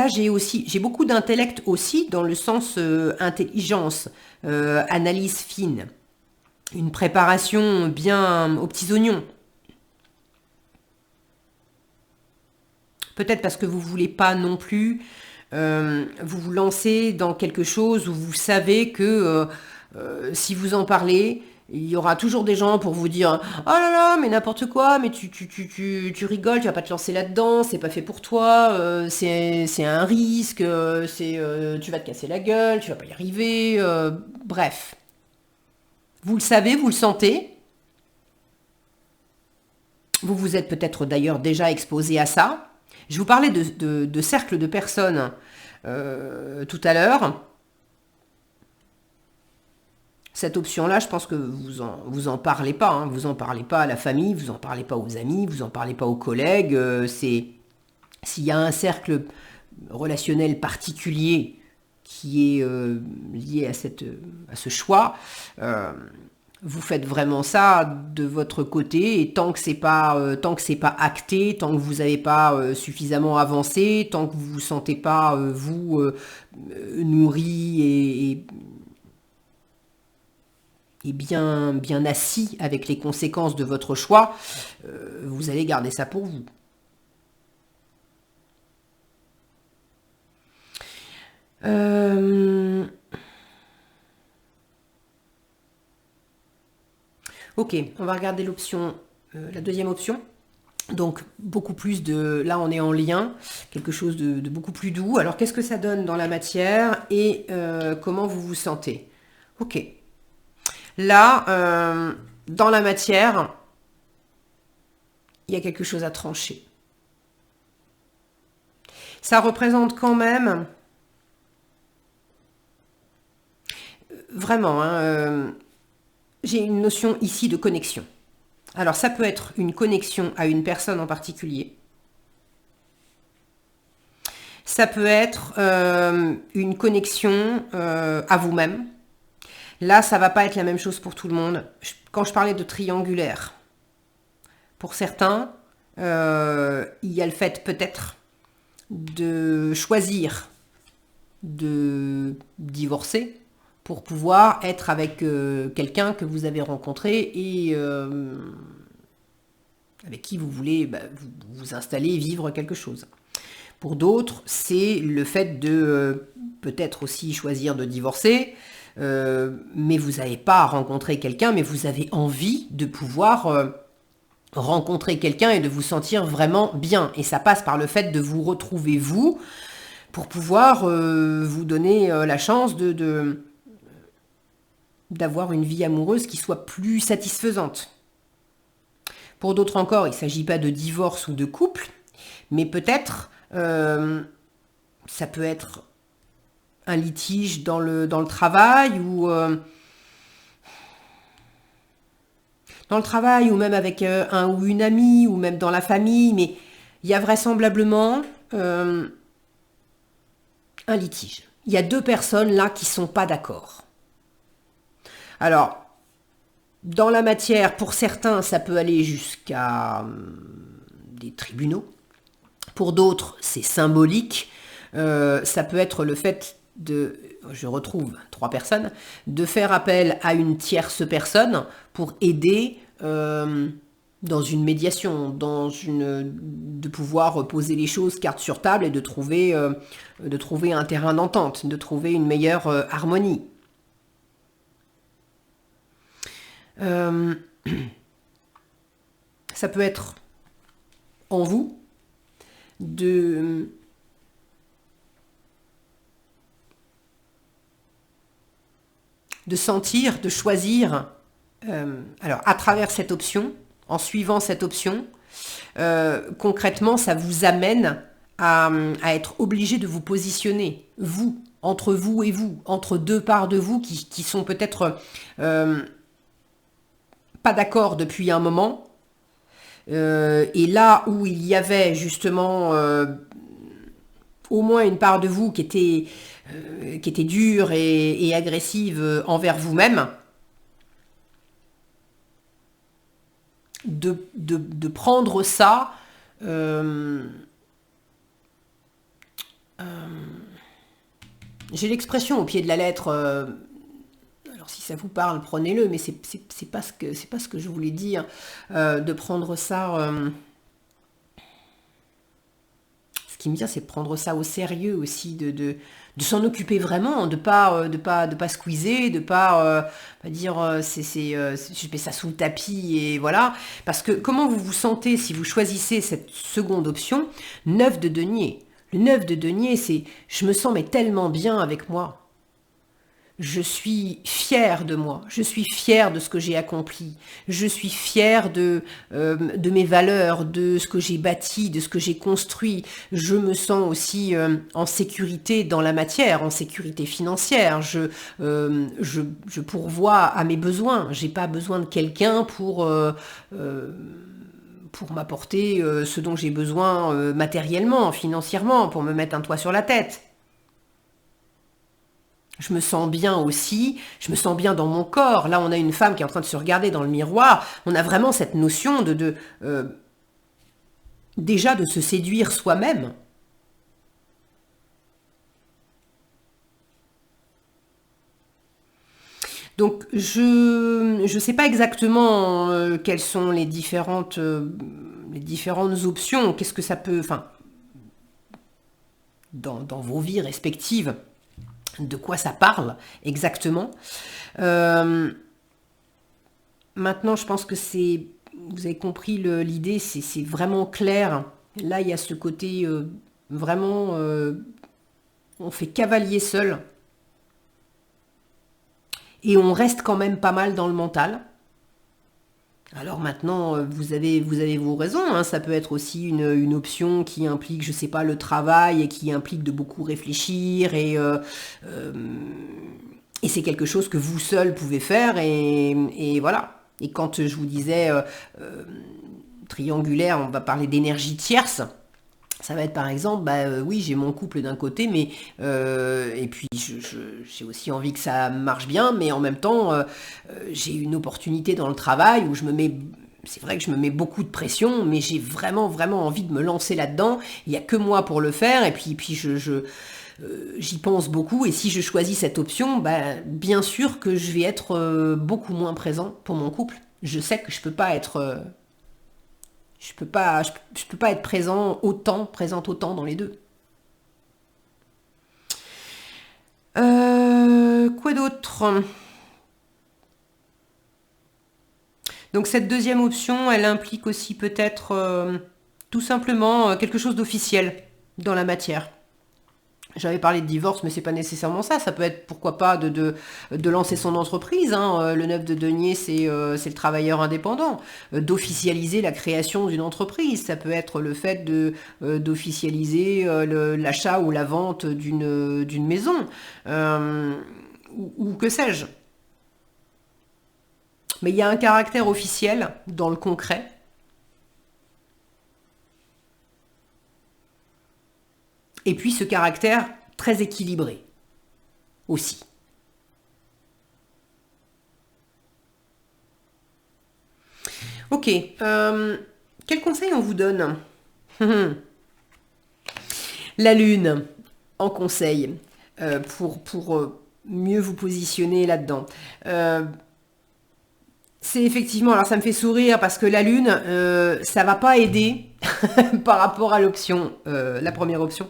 j'ai beaucoup d'intellect aussi, dans le sens intelligence, analyse fine, une préparation bien aux petits oignons. Peut-être parce que vous ne voulez pas non plus vous lancer dans quelque chose où vous savez que... si vous en parlez, il y aura toujours des gens pour vous dire « Oh là là, mais n'importe quoi, mais tu rigoles, tu vas pas te lancer là-dedans, c'est pas fait pour toi, c'est un risque, tu vas te casser la gueule, tu vas pas y arriver, bref. » Vous le savez, vous le sentez. Vous vous êtes peut-être d'ailleurs déjà exposé à ça. Je vous parlais de cercle de personnes tout à l'heure. Cette option-là, je pense que vous en parlez pas. Hein. Vous en parlez pas à la famille, vous en parlez pas aux amis, vous en parlez pas aux collègues. S'il y a un cercle relationnel particulier qui est lié à ce choix, Vous faites vraiment ça de votre côté et tant que c'est pas acté, tant que vous n'avez pas suffisamment avancé, tant que vous vous sentez pas nourri et bien assis avec les conséquences de votre choix, vous allez garder ça pour vous. Ok, on va regarder l'option, la deuxième option. Donc beaucoup plus de, là on est en lien, quelque chose de beaucoup plus doux. Alors qu'est-ce que ça donne dans la matière et comment vous vous sentez? Ok. Là, dans la matière, il y a quelque chose à trancher. Ça représente quand même, vraiment, hein, j'ai une notion ici de connexion. Alors ça peut être une connexion à une personne en particulier. Ça peut être une connexion à vous-même. Là, ça va pas être la même chose pour tout le monde. Quand je parlais de triangulaire, pour certains, il y a le fait peut-être de choisir de divorcer pour pouvoir être avec quelqu'un que vous avez rencontré et avec qui vous voulez vous installer et vivre quelque chose. Pour d'autres, c'est le fait de peut-être aussi choisir de divorcer, mais vous n'avez pas rencontré quelqu'un, mais vous avez envie de pouvoir rencontrer quelqu'un et de vous sentir vraiment bien. Et ça passe par le fait de vous retrouver vous, pour pouvoir vous donner la chance d'avoir une vie amoureuse qui soit plus satisfaisante. Pour d'autres encore, il ne s'agit pas de divorce ou de couple, mais peut-être ça peut être un litige dans le travail ou dans le travail ou même avec un ou une amie ou même dans la famille, mais il y a vraisemblablement un litige. Il y a deux personnes là qui sont pas d'accord. Alors, dans la matière, pour certains, ça peut aller jusqu'à des tribunaux. Pour d'autres, c'est symbolique. Ça peut être le fait de, je retrouve trois personnes, de faire appel à une tierce personne pour aider dans une médiation, de pouvoir poser les choses carte sur table et de trouver un terrain d'entente, de trouver une meilleure harmonie. Ça peut être en vous de sentir, de choisir, alors à travers cette option, en suivant cette option, concrètement, ça vous amène à être obligé de vous positionner, vous, entre vous et vous, entre deux parts de vous qui sont peut-être pas d'accord depuis un moment. Et là où il y avait justement au moins une part de vous qui était dure et agressive envers vous-même, de prendre ça j'ai l'expression au pied de la lettre, alors si ça vous parle, prenez-le, mais c'est pas ce que je voulais dire, de prendre ça. Ce qui me vient, c'est de prendre ça au sérieux aussi, de s'en occuper vraiment, de pas squeezer, de pas dire je mets ça sous le tapis et voilà. Parce que comment vous vous sentez si vous choisissez cette seconde option, 9 de denier. Le 9 de denier, c'est je me sens mais tellement bien avec moi. Je suis fière de moi, je suis fière de ce que j'ai accompli, je suis fière de mes valeurs, de ce que j'ai bâti, de ce que j'ai construit. Je me sens aussi en sécurité dans la matière, en sécurité financière. Je pourvois à mes besoins. J'ai pas besoin de quelqu'un pour m'apporter ce dont j'ai besoin matériellement, financièrement, pour me mettre un toit sur la tête. Je me sens bien aussi, je me sens bien dans mon corps. Là, on a une femme qui est en train de se regarder dans le miroir. On a vraiment cette notion déjà de se séduire soi-même. Donc, je ne sais pas exactement quelles sont les différentes options. Qu'est-ce que ça peut... Enfin, dans vos vies respectives, de quoi ça parle exactement. Euh, Maintenant, je pense que c'est... Vous avez compris l'idée, c'est vraiment clair. Là, il y a ce côté vraiment... on fait cavalier seul. Et on reste quand même pas mal dans le mental. Alors maintenant, vous avez vos raisons, hein. Ça peut être aussi une option qui implique, je sais pas, le travail et qui implique de beaucoup réfléchir euh, et c'est quelque chose que vous seul pouvez faire et voilà. Et quand je vous disais triangulaire, on va parler d'énergie tierce. Ça va être par exemple, oui, j'ai mon couple d'un côté, mais et puis j'ai aussi envie que ça marche bien, mais en même temps, j'ai une opportunité dans le travail où je me mets, c'est vrai que je me mets beaucoup de pression, mais j'ai vraiment vraiment envie de me lancer là-dedans. Il y a que moi pour le faire, et puis j'y pense beaucoup. Et si je choisis cette option, bien sûr que je vais être beaucoup moins présent pour mon couple. Je sais que je peux pas être je peux pas être présente autant dans les deux. Quoi d'autre? Donc cette deuxième option, elle implique aussi peut-être tout simplement quelque chose d'officiel dans la matière. J'avais parlé de divorce, mais c'est pas nécessairement ça. Ça peut être, pourquoi pas, de lancer son entreprise, hein. Le 9 de denier, c'est le travailleur indépendant. D'officialiser la création d'une entreprise. Ça peut être le fait d'officialiser l'achat ou la vente d'une maison. Euh, ou que sais-je. Mais il y a un caractère officiel dans le concret. Et puis ce caractère très équilibré aussi. Ok, quel conseil on vous donne? La lune en conseil pour mieux vous positionner là-dedans. C'est effectivement, alors ça me fait sourire parce que la lune, ça va pas aider par rapport à l'option, la première option.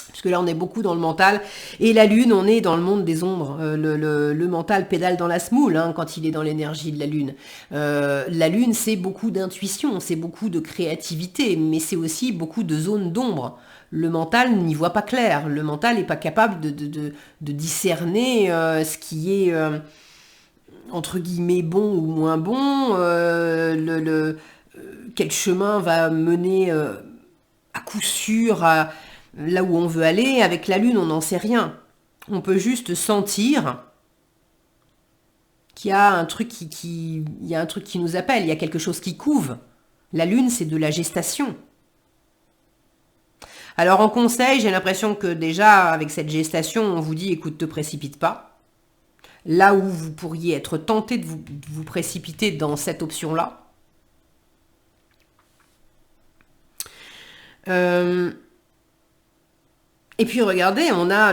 Parce que là, on est beaucoup dans le mental. Et la lune, on est dans le monde des ombres. Le mental pédale dans la semoule hein, quand il est dans l'énergie de la lune. La lune, c'est beaucoup d'intuition, c'est beaucoup de créativité, mais c'est aussi beaucoup de zones d'ombre. Le mental n'y voit pas clair. Le mental n'est pas capable de discerner ce qui est, entre guillemets, bon ou moins bon. Quel chemin va mener à coup sûr là où on veut aller. Avec la lune, on n'en sait rien. On peut juste sentir qu'il y a un truc il y a un truc qui nous appelle, il y a quelque chose qui couve. La lune, c'est de la gestation. Alors en conseil, j'ai l'impression que déjà, avec cette gestation, on vous dit, écoute, te précipite pas. Là où vous pourriez être tenté de vous précipiter dans cette option-là. Et puis regardez, on a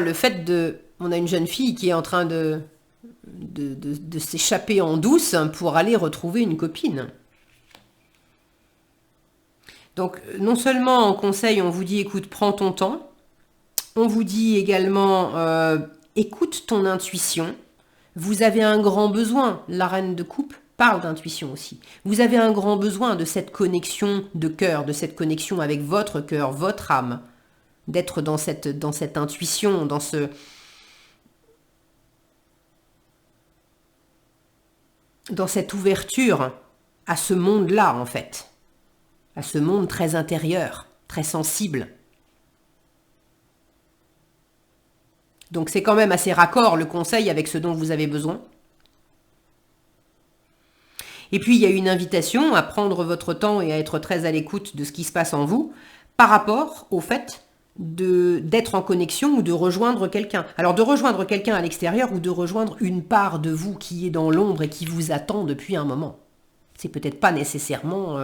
une jeune fille qui est en train de s'échapper en douce pour aller retrouver une copine. Donc non seulement en conseil, on vous dit écoute, prends ton temps, on vous dit également écoute ton intuition. Vous avez un grand besoin, la reine de coupe parle d'intuition aussi. Vous avez un grand besoin de cette connexion de cœur, de cette connexion avec votre cœur, votre âme, d'être dans cette intuition, dans cette ouverture à ce monde-là en fait, à ce monde très intérieur, très sensible. Donc c'est quand même assez raccord le conseil avec ce dont vous avez besoin. Et puis il y a une invitation à prendre votre temps et à être très à l'écoute de ce qui se passe en vous par rapport au fait d'être en connexion ou de rejoindre quelqu'un. Alors de rejoindre quelqu'un à l'extérieur ou de rejoindre une part de vous qui est dans l'ombre et qui vous attend depuis un moment. C'est peut-être pas nécessairement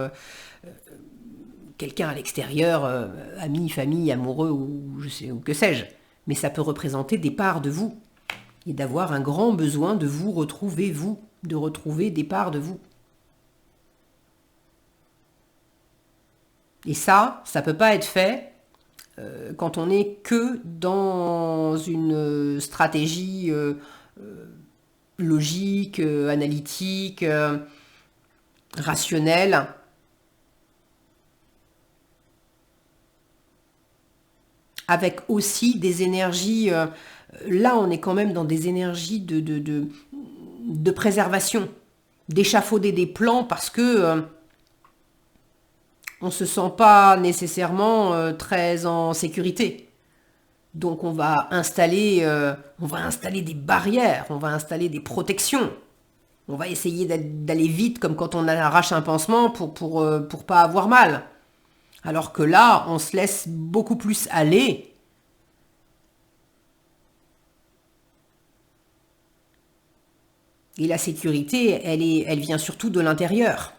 quelqu'un à l'extérieur, ami, famille, amoureux ou je sais ou que sais-je. Mais ça peut représenter des parts de vous et d'avoir un grand besoin de vous, de retrouver des parts de vous. Et ça peut pas être fait quand on n'est que dans une stratégie logique, analytique, rationnelle. Avec aussi des énergies, là on est quand même dans des énergies de préservation, d'échafauder des plans parce que on ne se sent pas nécessairement très en sécurité. Donc on va installer des barrières, on va installer des protections. On va essayer d'aller vite comme quand on arrache un pansement pour pas avoir mal. Alors que là, on se laisse beaucoup plus aller. Et la sécurité, elle vient surtout de l'intérieur.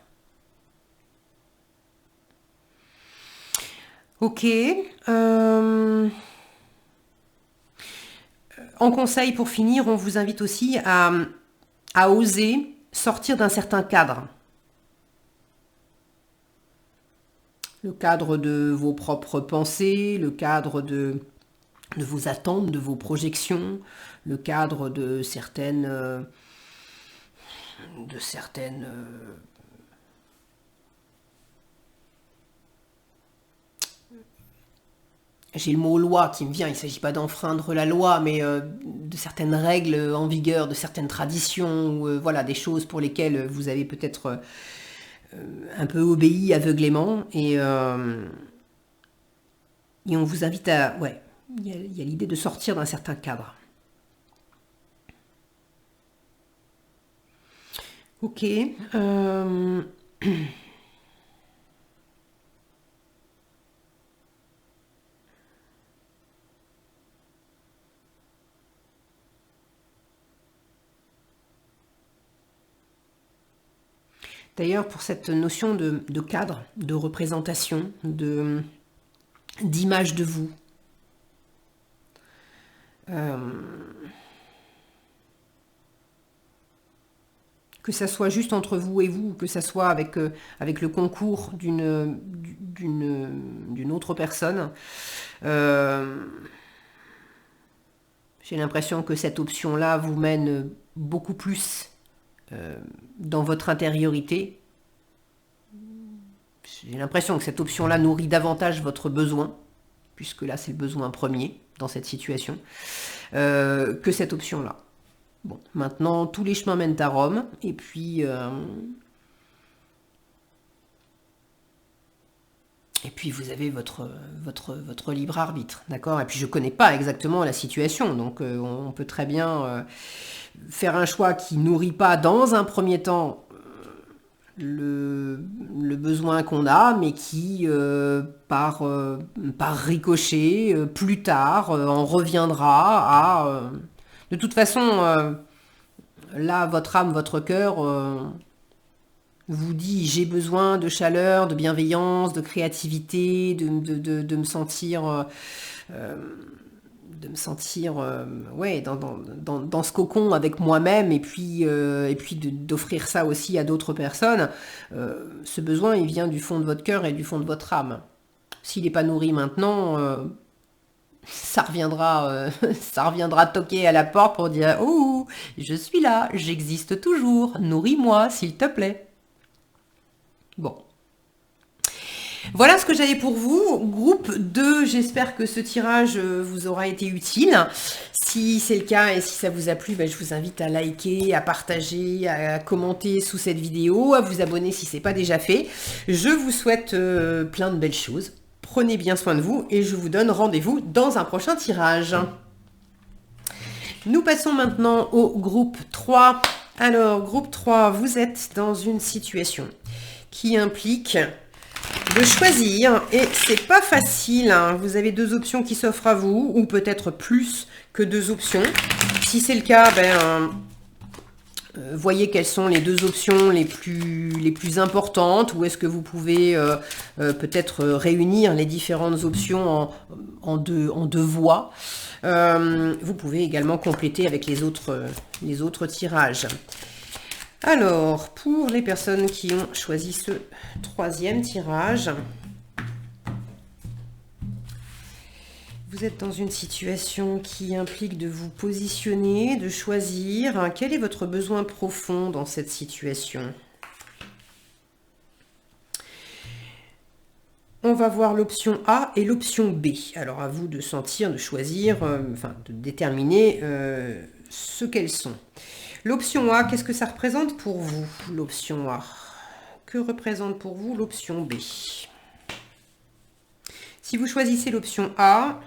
Ok. En conseil, pour finir, on vous invite aussi à oser sortir d'un certain cadre. Le cadre de vos propres pensées, le cadre de vos attentes, de vos projections, le cadre de certaines j'ai le mot loi qui me vient, il ne s'agit pas d'enfreindre la loi, mais de certaines règles en vigueur, de certaines traditions, ou voilà, des choses pour lesquelles vous avez peut-être un peu obéi aveuglément, et on vous invite à... Ouais, il y a l'idée de sortir d'un certain cadre. Ok. D'ailleurs, pour cette notion de cadre, de représentation, d'image de vous, que ça soit juste entre vous et vous, que ça soit avec le concours d'une autre personne, j'ai l'impression que cette option-là vous mène beaucoup plus dans votre intériorité. J'ai l'impression que cette option-là nourrit davantage votre besoin, puisque là c'est le besoin premier dans cette situation, que cette option-là. Bon, maintenant tous les chemins mènent à Rome, et puis vous avez votre libre arbitre, d'accord? Et puis je connais pas exactement la situation, donc on peut très bien faire un choix qui nourrit pas dans un premier temps le besoin qu'on a, mais qui par ricochet plus tard en reviendra à de toute façon là votre âme, votre cœur vous dit j'ai besoin de chaleur, de bienveillance, de créativité, de me sentir ouais, dans ce cocon avec moi-même, et puis d'offrir ça aussi à d'autres personnes. Ce besoin, il vient du fond de votre cœur et du fond de votre âme. S'il n'est pas nourri maintenant, ça reviendra toquer à la porte pour dire « Oh, je suis là, j'existe toujours, nourris-moi, s'il te plaît. » Bon. Voilà ce que j'avais pour vous, groupe 2, j'espère que ce tirage vous aura été utile. Si c'est le cas et si ça vous a plu, je vous invite à liker, à partager, à commenter sous cette vidéo, à vous abonner si ce n'est pas déjà fait. Je vous souhaite plein de belles choses, prenez bien soin de vous et je vous donne rendez-vous dans un prochain tirage. Nous passons maintenant au groupe 3. Alors, groupe 3, vous êtes dans une situation qui implique de choisir et c'est pas facile, hein. Vous avez deux options qui s'offrent à vous ou peut-être plus que deux options. Si c'est le cas, voyez quelles sont les deux options les plus importantes ou est-ce que vous pouvez peut-être réunir les différentes options en deux voies. Vous pouvez également compléter avec les autres tirages. Alors, pour les personnes qui ont choisi ce troisième tirage, vous êtes dans une situation qui implique de vous positionner, de choisir. Quel est votre besoin profond dans cette situation? On va voir l'option A et l'option B. Alors, à vous de sentir, de choisir, enfin, de déterminer ce qu'elles sont. L'option A, qu'est-ce que ça représente pour vous, l'option A? Que représente pour vous l'option B? Si vous choisissez l'option A,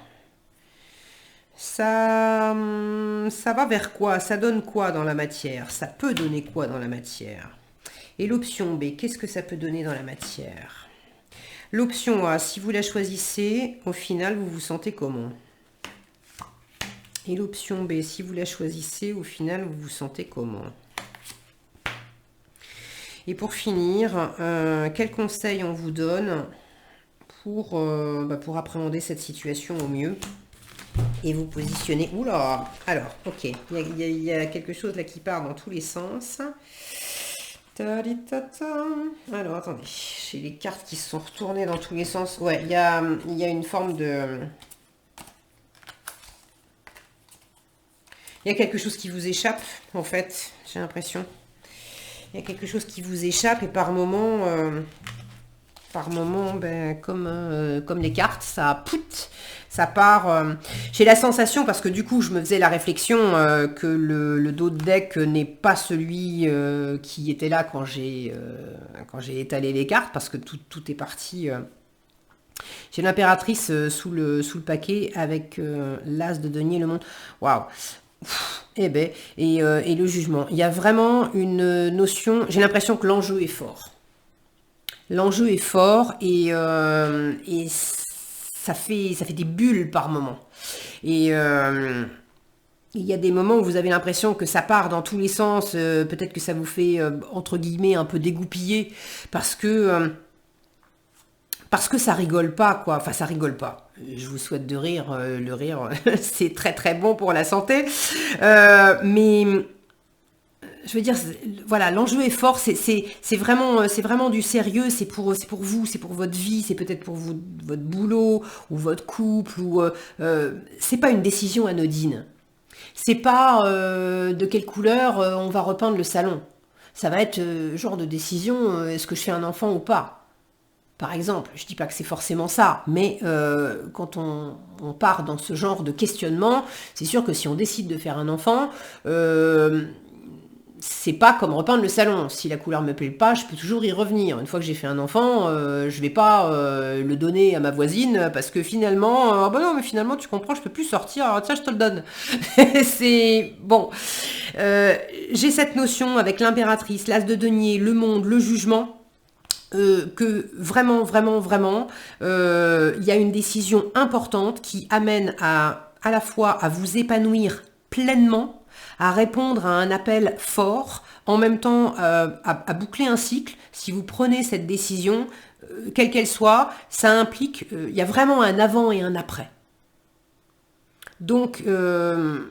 ça va vers quoi? Ça donne quoi dans la matière? Ça peut donner quoi dans la matière? Et l'option B, qu'est-ce que ça peut donner dans la matière? L'option A, si vous la choisissez, au final, vous vous sentez comment? Et l'option B, si vous la choisissez, au final, vous vous sentez comment? Et pour finir, quel conseil on vous donne pour appréhender cette situation au mieux et vous positionner? Oula! Alors, ok, il y a quelque chose là qui part dans tous les sens. Alors, attendez, j'ai les cartes qui se sont retournées dans tous les sens. Ouais, il y a une forme de... Il y a quelque chose qui vous échappe, en fait, j'ai l'impression. Il y a quelque chose qui vous échappe et par moment, comme les cartes, ça part. J'ai la sensation, parce que du coup, je me faisais la réflexion que le dos de deck n'est pas celui qui était là quand j'ai étalé les cartes, parce que tout est parti. J'ai l'impératrice sous le paquet avec l'as de denier, le monde. Waouh! Et le jugement. Il y a vraiment une notion, j'ai l'impression que l'enjeu est fort. L'enjeu est fort et ça fait des bulles par moment. Et il y a des moments où vous avez l'impression que ça part dans tous les sens, peut-être que ça vous fait, entre guillemets, un peu dégoupiller, parce que ça rigole pas, quoi. Enfin, ça rigole pas. Je vous souhaite de rire. Le rire, c'est très très bon pour la santé. Mais je veux dire, voilà, l'enjeu est fort. C'est vraiment du sérieux. C'est pour vous, c'est pour votre vie, c'est peut-être pour vous, votre boulot ou votre couple. C'est pas une décision anodine. C'est pas de quelle couleur on va repeindre le salon. Ça va être genre de décision. Est-ce que je fais un enfant ou pas? Par exemple, je ne dis pas que c'est forcément ça, mais quand on part dans ce genre de questionnement, c'est sûr que si on décide de faire un enfant, c'est pas comme repeindre le salon. Si la couleur me plaît pas, je peux toujours y revenir. Une fois que j'ai fait un enfant, je vais pas le donner à ma voisine parce que finalement, non, mais finalement tu comprends, je peux plus sortir. Alors tiens, je te le donne. C'est bon. J'ai cette notion avec l'impératrice, l'as de denier, le monde, le jugement. Que vraiment, il y a une décision importante qui amène à la fois à vous épanouir pleinement, à répondre à un appel fort, en même temps à boucler un cycle. Si vous prenez cette décision, quelle qu'elle soit, ça implique, il y a vraiment un avant et un après. Donc, il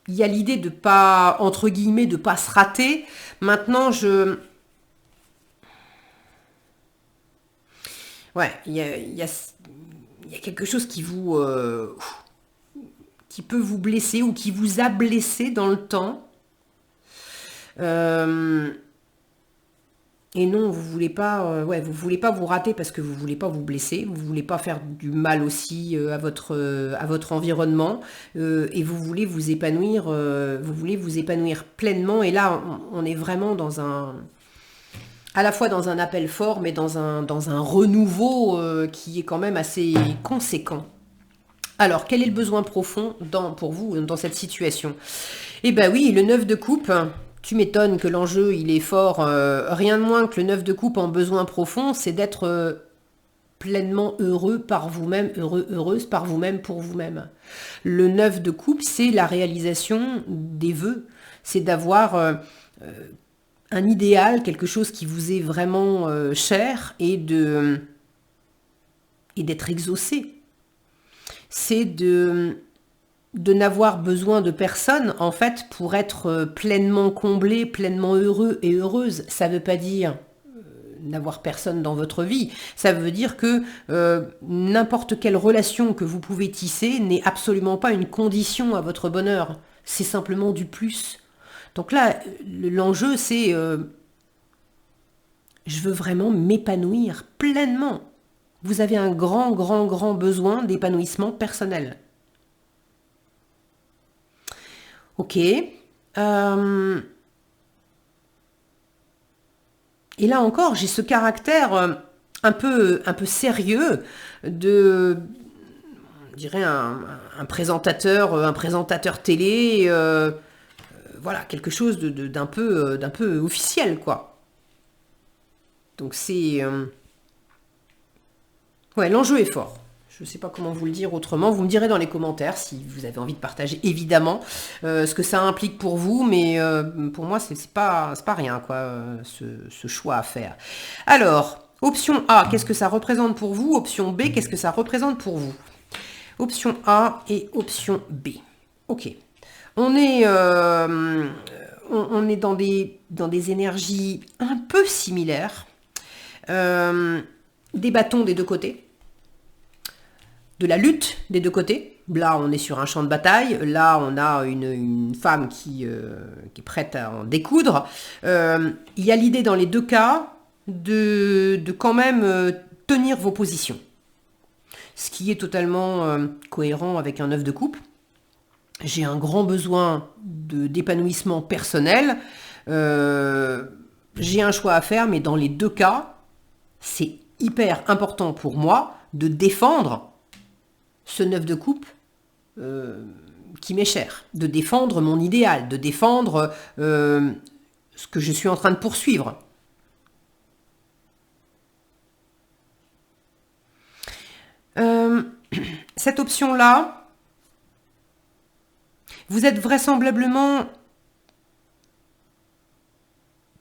y a l'idée de pas, entre guillemets, de pas se rater. Maintenant, ouais, il y a quelque chose qui peut vous blesser ou qui vous a blessé dans le temps. Et non, vous voulez pas vous rater parce que vous voulez pas vous blesser, vous voulez pas faire du mal aussi à votre environnement, et vous voulez vous épanouir pleinement. Et là, on est vraiment à la fois dans un appel fort, mais dans un renouveau qui est quand même assez conséquent. Alors, quel est le besoin profond pour vous dans cette situation? Eh bien oui, le 9 de coupe, Tu m'étonnes que l'enjeu, il est fort. Rien de moins que le 9 de coupe en besoin profond, c'est d'être pleinement heureux par vous-même, heureuse par vous-même, pour vous-même. Le 9 de coupe, c'est la réalisation des vœux. C'est d'avoir un idéal, quelque chose qui vous est vraiment cher et d'être exaucé. C'est de n'avoir besoin de personne, en fait, pour être pleinement comblé, pleinement heureux et heureuse. Ça ne veut pas dire n'avoir personne dans votre vie. Ça veut dire que n'importe quelle relation que vous pouvez tisser n'est absolument pas une condition à votre bonheur. C'est simplement du plus. Donc là, l'enjeu, c'est je veux vraiment m'épanouir pleinement. Vous avez un grand, grand, grand besoin d'épanouissement personnel. Ok. Et là encore, j'ai ce caractère un peu sérieux de, je dirais, un présentateur télé, voilà, quelque chose d'un peu officiel, quoi. Donc c'est... ouais, l'enjeu est fort. Je ne sais pas comment vous le dire autrement. Vous me direz dans les commentaires si vous avez envie de partager, évidemment, ce que ça implique pour vous. Mais pour moi, c'est pas rien, quoi, ce choix à faire. Alors, option A, qu'est-ce que ça représente pour vous? Option B, qu'est-ce que ça représente pour vous? Option A et option B. Ok. On est dans des énergies un peu similaires. Des bâtons des deux côtés. De la lutte des deux côtés. Là, on est sur un champ de bataille. Là, on a une femme qui est prête à en découdre. Il y a l'idée dans les deux cas de quand même tenir vos positions. Ce qui est totalement cohérent avec un 9 de coupe. J'ai un grand besoin d'épanouissement personnel. J'ai un choix à faire, mais dans les deux cas, c'est hyper important pour moi de défendre ce 9 de coupe qui m'est cher, de défendre mon idéal, de défendre ce que je suis en train de poursuivre. Cette option-là, vous êtes vraisemblablement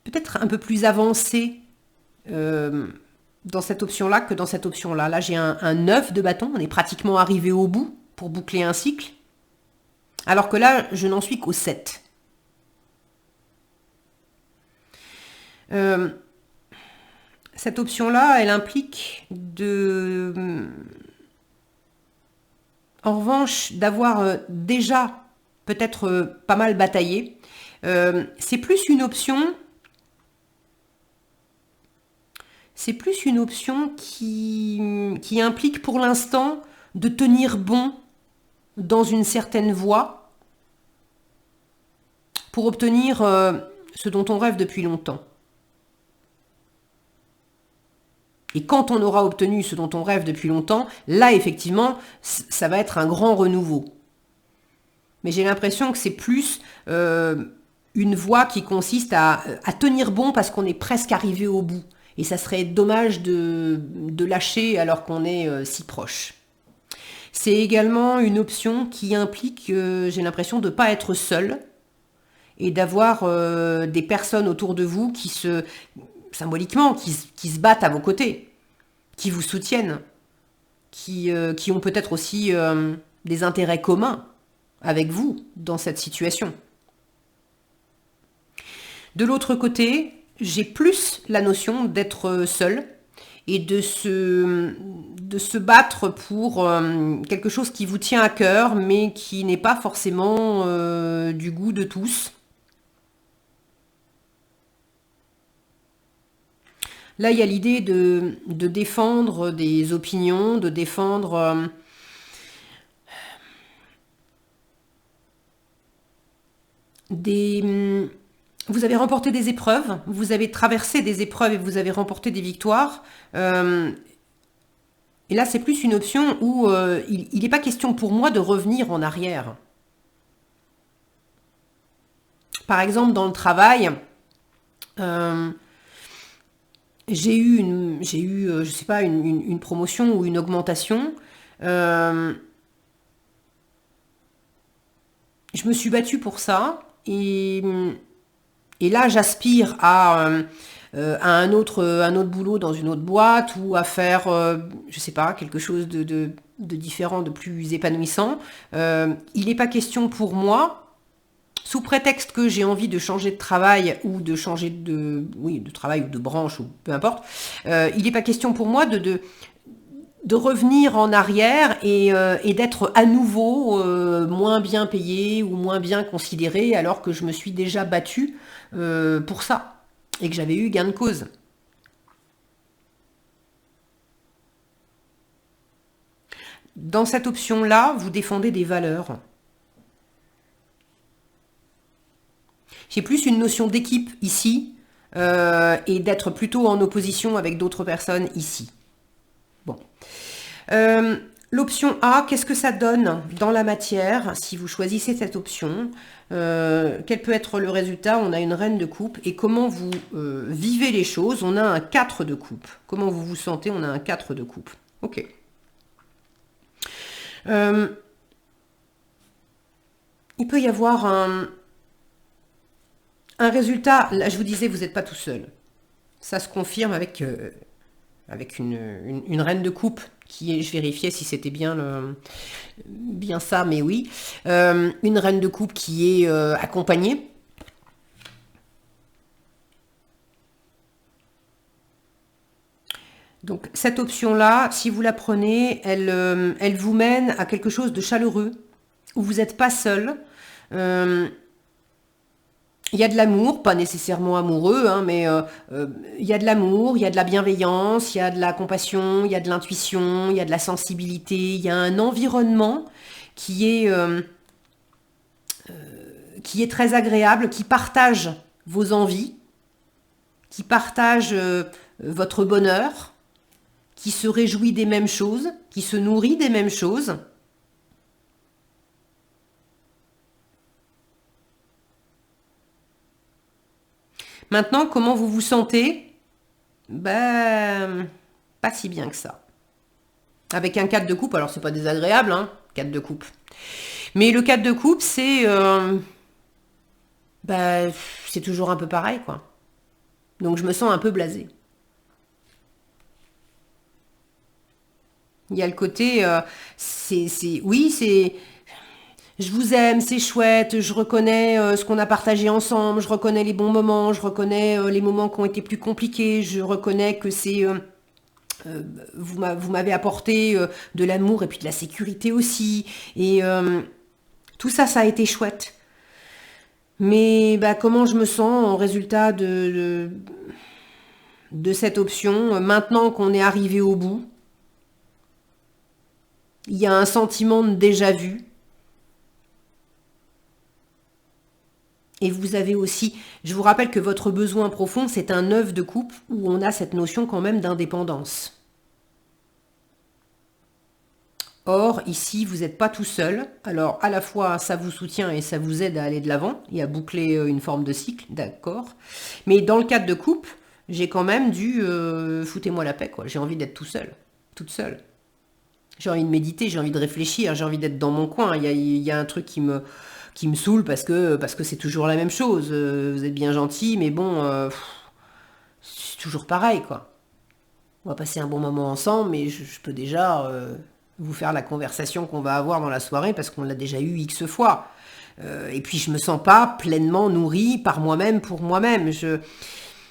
peut-être un peu plus avancé dans cette option-là que dans cette option-là. Là, j'ai un 9 de bâton. On est pratiquement arrivé au bout pour boucler un cycle. Alors que là, je n'en suis qu'au 7. Cette option-là, elle implique en revanche, d'avoir déjà peut-être pas mal bataillé. C'est plus une option... C'est plus une option qui implique pour l'instant de tenir bon dans une certaine voie pour obtenir ce dont on rêve depuis longtemps. Et quand on aura obtenu ce dont on rêve depuis longtemps, là effectivement, ça va être un grand renouveau. Mais j'ai l'impression que c'est plus une voie qui consiste à tenir bon parce qu'on est presque arrivé au bout. Et ça serait dommage de lâcher alors qu'on est si proche. C'est également une option qui implique, j'ai l'impression, de ne pas être seul et d'avoir des personnes autour de vous symboliquement, qui se battent à vos côtés, qui vous soutiennent, qui ont peut-être aussi des intérêts communs avec vous dans cette situation. De l'autre côté, j'ai plus la notion d'être seul et de se battre pour quelque chose qui vous tient à cœur, mais qui n'est pas forcément du goût de tous. Là, il y a l'idée de défendre des opinions, de défendre vous avez remporté des épreuves, vous avez traversé des épreuves et vous avez remporté des victoires. Et là, c'est plus une option où il n'est pas question pour moi de revenir en arrière. Par exemple, dans le travail, euh, je sais pas, une promotion ou une augmentation. Euh, je me suis battue pour ça et là, j'aspire à un autre boulot dans une autre boîte ou à faire, je sais pas, quelque chose de différent, de plus épanouissant. Il n'est pas question pour moi, sous prétexte que j'ai envie de changer de travail ou de changer oui, de travail ou de branche ou peu importe, il n'est pas question pour moi de revenir en arrière et d'être à nouveau moins bien payé ou moins bien considéré alors que je me suis déjà battue pour ça et que j'avais eu gain de cause. Dans cette option-là, vous défendez des valeurs. J'ai plus une notion d'équipe ici et d'être plutôt en opposition avec d'autres personnes ici. Bon. L'option A, qu'est-ce que ça donne dans la matière si vous choisissez cette option? Quel peut être le résultat? On a une reine de coupe et comment vous vivez les choses? On a un 4 de coupe. Comment vous vous sentez? On a un 4 de coupe. Ok. Il peut y avoir un résultat. Là, je vous disais, vous n'êtes pas tout seul. Ça se confirme avec une reine de coupe qui est, je vérifiais si c'était bien ça, mais oui, une reine de coupe qui est accompagnée. Donc cette option-là, si vous la prenez, elle vous mène à quelque chose de chaleureux, où vous n'êtes pas seul. Il y a de l'amour, pas nécessairement amoureux, hein, mais il y a de l'amour, il y a de la bienveillance, il y a de la compassion, il y a de l'intuition, il y a de la sensibilité, il y a un environnement qui est très agréable, qui partage vos envies, qui partage votre bonheur, qui se réjouit des mêmes choses, qui se nourrit des mêmes choses. Maintenant, comment vous vous sentez? Ben, pas si bien que ça. Avec un 4 de coupe, alors c'est pas désagréable, hein, 4 de coupe. Mais le 4 de coupe, ben, c'est toujours un peu pareil, quoi. Donc je me sens un peu blasée. Il y a le côté, oui, je vous aime, c'est chouette, je reconnais ce qu'on a partagé ensemble, je reconnais les bons moments, je reconnais les moments qui ont été plus compliqués, je reconnais que vous m'avez apporté de l'amour et puis de la sécurité aussi. Et tout ça, ça a été chouette. Mais bah, comment je me sens en résultat de cette option, maintenant qu'on est arrivé au bout, il y a un sentiment de déjà vu. Et vous avez aussi, je vous rappelle que votre besoin profond, c'est un 9 de coupe où on a cette notion quand même d'indépendance. Or, ici, vous n'êtes pas tout seul. Alors, à la fois, ça vous soutient et ça vous aide à aller de l'avant et à boucler une forme de cycle, d'accord. Mais dans le cadre de couple, j'ai quand même dû foutez-moi la paix, quoi. J'ai envie d'être tout seul, toute seule. J'ai envie de méditer, j'ai envie de réfléchir, j'ai envie d'être dans mon coin. Il y a un truc qui me saoule parce que c'est toujours la même chose. Vous êtes bien gentil, mais bon, c'est toujours pareil, quoi. On va passer un bon moment ensemble, mais je peux déjà vous faire la conversation qu'on va avoir dans la soirée parce qu'on l'a déjà eu X fois. Et puis je me sens pas pleinement nourrie par moi-même pour moi-même.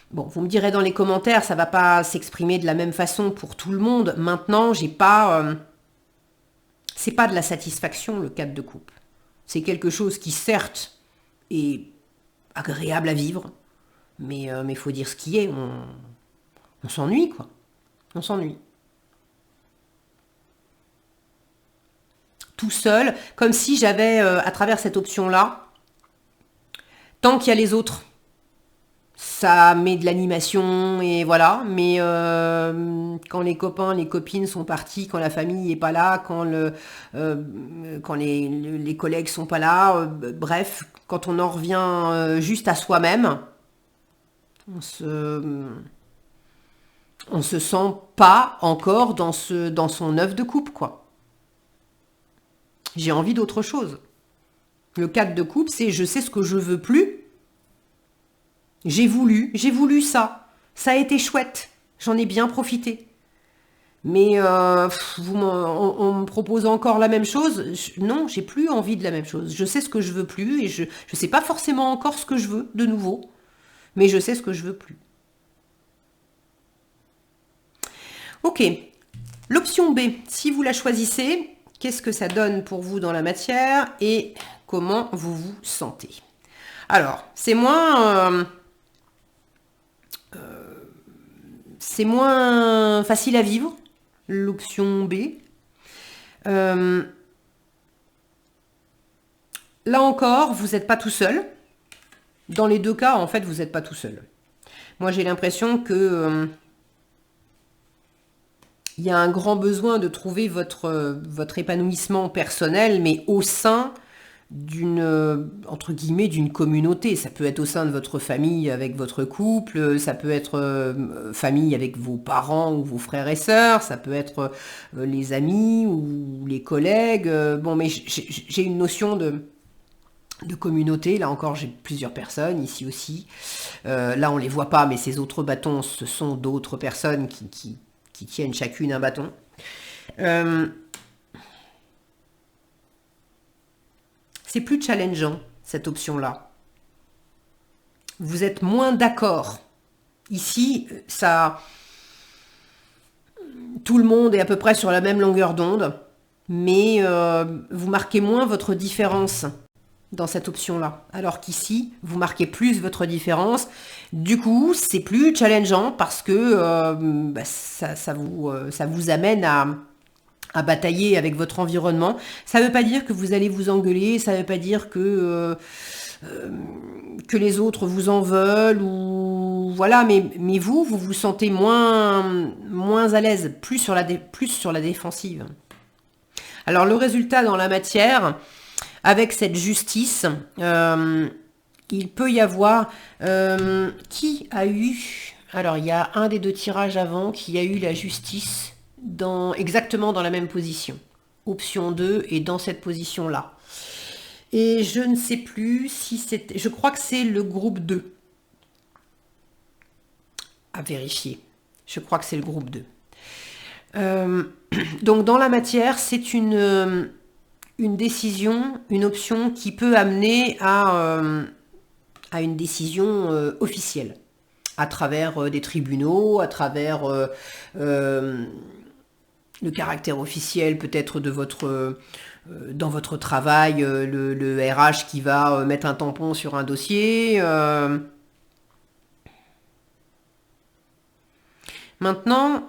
Bon, vous me direz dans les commentaires, ça va pas s'exprimer de la même façon pour tout le monde. Maintenant, j'ai pas, c'est pas de la satisfaction le 4 de coupe. C'est quelque chose qui certes est agréable à vivre, mais faut dire ce qui est. On s'ennuie, quoi. On s'ennuie. Tout seul, comme si j'avais, à travers cette option-là, tant qu'il y a les autres, ça met de l'animation et voilà, mais quand les copains, les copines sont partis, quand la famille est pas là, quand les collègues sont pas là, bref, quand on en revient juste à soi-même, on on se sent pas encore dans son œuf de coupe, quoi. J'ai envie d'autre chose. Le cadre de coupe, c'est je sais ce que je veux plus. J'ai voulu ça. Ça a été chouette. J'en ai bien profité. Mais on me propose encore la même chose. Non, j'ai plus envie de la même chose. Je sais ce que je veux plus et je sais pas forcément encore ce que je veux de nouveau, mais je sais ce que je veux plus. Ok. L'option B, si vous la choisissez, qu'est-ce que ça donne pour vous dans la matière et comment vous vous sentez? Alors, c'est moins facile à vivre, l'option B. Là encore, vous n'êtes pas tout seul. Dans les deux cas, en fait, vous n'êtes pas tout seul. Moi, j'ai l'impression que il y a un grand besoin de trouver votre épanouissement personnel, mais au sein entre guillemets, d'une communauté. Ça peut être au sein de votre famille avec votre couple, ça peut être famille avec vos parents ou vos frères et sœurs, ça peut être les amis ou les collègues. Bon, mais j'ai une notion de communauté. Là encore, j'ai plusieurs personnes, ici aussi. Là, on les voit pas, mais ces autres bâtons, ce sont d'autres personnes qui tiennent chacune un bâton. C'est plus challengeant, cette option-là. Vous êtes moins d'accord. Ici, tout le monde est à peu près sur la même longueur d'onde, mais vous marquez moins votre différence dans cette option-là. Alors qu'ici, vous marquez plus votre différence. Du coup, c'est plus challengeant parce que ça vous amène à batailler avec votre environnement. Ça ne veut pas dire que vous allez vous engueuler, ça ne veut pas dire que les autres vous en veulent, ou voilà, mais vous vous sentez moins à l'aise, plus sur la défensive. Alors le résultat dans la matière, avec cette justice, il peut y avoir qui a eu... Alors il y a un des deux tirages avant qui a eu la justice exactement dans la même position. Option 2 est dans cette position-là. Et je ne sais plus si c'était... Je crois que c'est le groupe 2. À vérifier. Je crois que c'est le groupe 2. Donc dans la matière, c'est une décision, une option qui peut amener à une décision officielle. À travers des tribunaux, à travers... le caractère officiel peut-être de dans votre travail, le RH qui va mettre un tampon sur un dossier. Maintenant,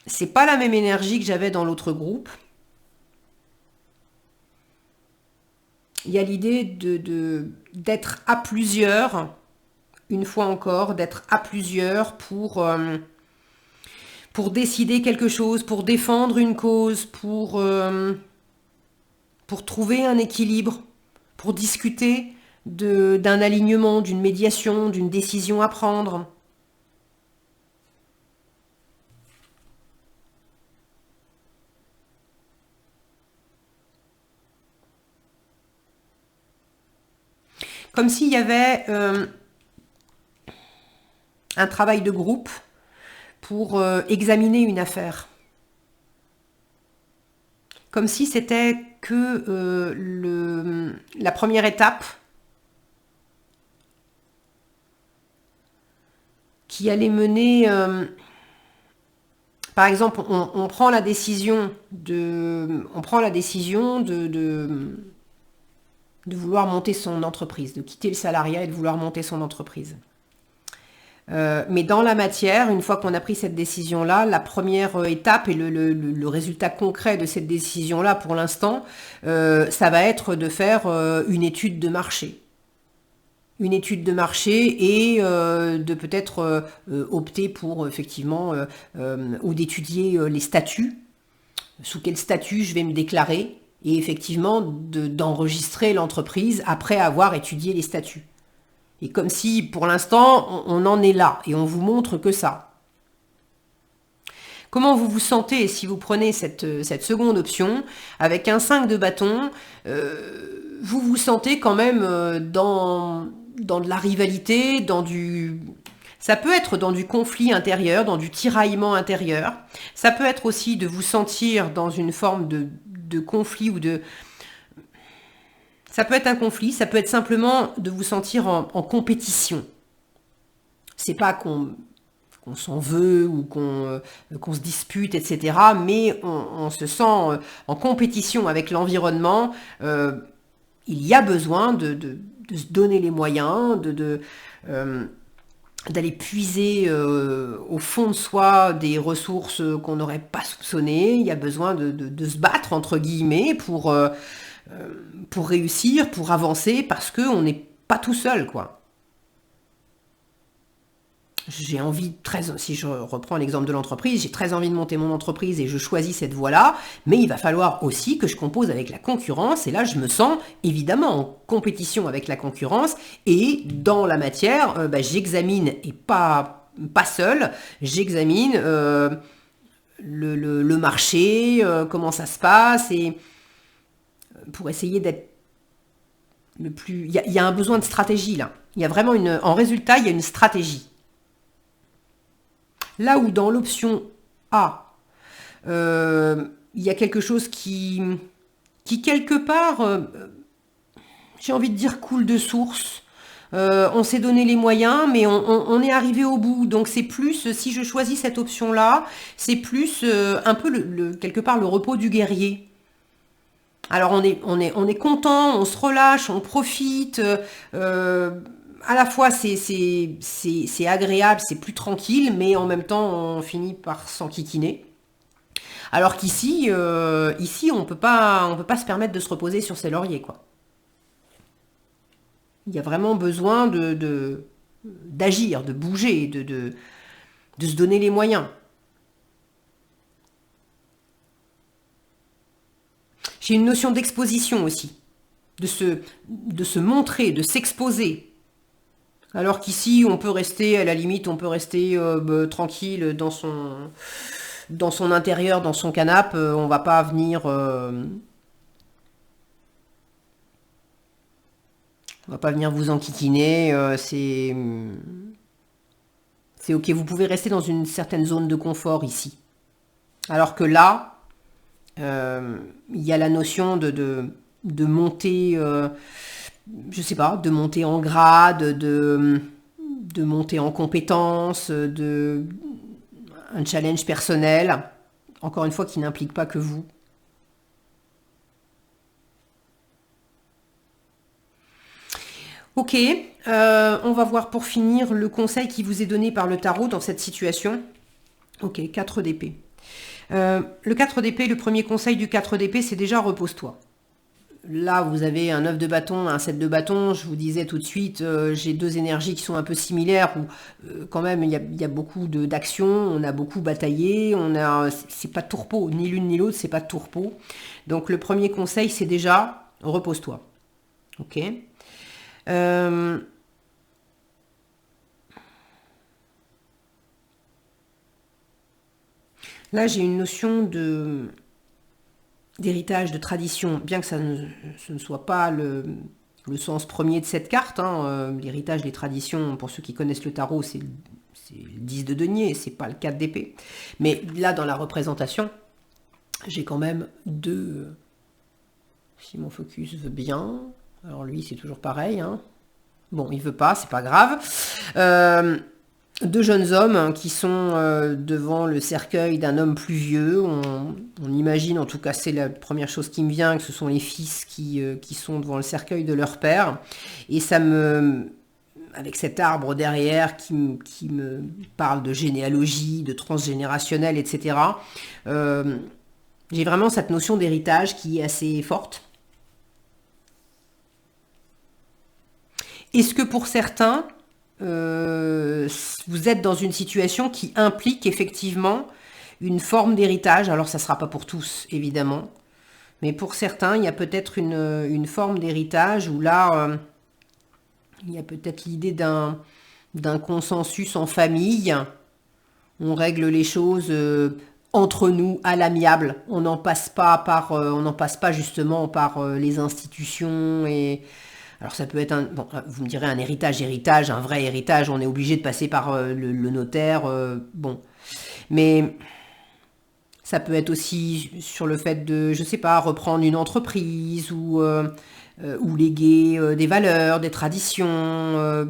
c'est pas la même énergie que j'avais dans l'autre groupe. Il y a l'idée d'être à plusieurs, une fois encore, d'être à plusieurs pour décider quelque chose, pour défendre une cause, pour trouver un équilibre, pour discuter d'un alignement, d'une médiation, d'une décision à prendre. Comme s'il y avait un travail de groupe pour examiner une affaire. Comme si c'était que la première étape qui allait mener... par exemple, on prend la décision de vouloir monter son entreprise, de quitter le salariat et de vouloir monter son entreprise. Mais dans la matière, une fois qu'on a pris cette décision-là, la première étape et le résultat concret de cette décision-là, pour l'instant, ça va être de faire une étude de marché. une étude de marché et de peut-être opter pour effectivement ou d'étudier les statuts, sous quel statut je vais me déclarer et effectivement d'enregistrer l'entreprise après avoir étudié les statuts. Et comme si pour l'instant on en est là et on vous montre que ça. Comment vous vous sentez si vous prenez cette seconde option avec un 5 de bâton, vous vous sentez quand même dans de la rivalité, ça peut être dans du conflit intérieur, dans du tiraillement intérieur. Ça peut être aussi de vous sentir dans une forme de conflit ou de... Ça peut être un conflit, ça peut être simplement de vous sentir en compétition. C'est pas qu'on s'en veut ou qu'on se dispute, etc. Mais on se sent en compétition avec l'environnement. Il y a besoin de se donner les moyens, d'aller puiser au fond de soi des ressources qu'on n'aurait pas soupçonnées. Il y a besoin de se battre, entre guillemets, pour réussir, pour avancer, parce qu'on n'est pas tout seul, quoi. J'ai envie, si je reprends l'exemple de l'entreprise, j'ai très envie de monter mon entreprise et je choisis cette voie-là, mais il va falloir aussi que je compose avec la concurrence, et là je me sens évidemment en compétition avec la concurrence, et dans la matière, j'examine, et pas seul, j'examine le marché, comment ça se passe, et pour essayer d'être le plus... Il y a un besoin de stratégie là, il y a vraiment en résultat, il y a une stratégie. Là où dans l'option A, il y a quelque chose qui quelque part, j'ai envie de dire, coule de source. On s'est donné les moyens, mais on est arrivé au bout. Donc c'est plus, si je choisis cette option-là, c'est plus un peu quelque part le repos du guerrier. Alors on est content, on se relâche, on profite. À la fois c'est agréable, c'est plus tranquille, mais en même temps on finit par s'enquiquiner. Alors qu'ici, on peut pas se permettre de se reposer sur ses lauriers, quoi. Il y a vraiment besoin d'agir, de bouger, de se donner les moyens. J'ai une notion d'exposition aussi, de se montrer, de s'exposer. Alors qu'ici, on peut rester, à la limite, on peut rester tranquille dans son intérieur, dans son canapé. On va pas venir... on va pas venir vous enquiquiner. C'est ok, vous pouvez rester dans une certaine zone de confort ici. Alors que là, il y a la notion de monter... je sais pas, de monter en grade, de monter en compétence, un challenge personnel, encore une fois qui n'implique pas que vous. Ok, on va voir pour finir le conseil qui vous est donné par le tarot dans cette situation. Ok, 4 d'épée. Le 4 d'épée, le premier conseil du 4 d'épée, c'est déjà repose-toi. Là, vous avez un 9 de bâton, un 7 de bâton. Je vous disais tout de suite, j'ai deux énergies qui sont un peu similaires, où quand même, il y a beaucoup d'action, on a beaucoup bataillé, c'est pas tourpeau, ni l'une ni l'autre, c'est pas tourpeau. Donc, le premier conseil, c'est déjà, repose-toi. Ok. Là, j'ai une notion d'héritage, de tradition, bien que ce ne soit pas le sens premier de cette carte. L'héritage, les traditions, pour ceux qui connaissent le tarot, c'est le 10 de denier, c'est pas le 4 d'épée. Mais là, dans la représentation, j'ai quand même deux... Si mon focus veut bien... Alors lui, c'est toujours pareil. Bon, il veut pas, c'est pas grave. Deux jeunes hommes qui sont devant le cercueil d'un homme plus vieux. On imagine, en tout cas c'est la première chose qui me vient, que ce sont les fils qui sont devant le cercueil de leur père. Et avec cet arbre derrière qui me parle de généalogie, de transgénérationnel, etc. J'ai vraiment cette notion d'héritage qui est assez forte. Est-ce que pour certains, vous êtes dans une situation qui implique effectivement une forme d'héritage? Alors ça ne sera pas pour tous, évidemment. Mais pour certains, il y a peut-être une forme d'héritage où là, il y a peut-être l'idée d'un consensus en famille. On règle les choses entre nous à l'amiable. On n'en passe pas justement par les institutions et alors ça peut être bon, vous me direz un héritage, un vrai héritage. On est obligé de passer par le notaire. Bon, mais ça peut être aussi sur le fait de, je sais pas, reprendre une entreprise ou léguer des valeurs, des traditions.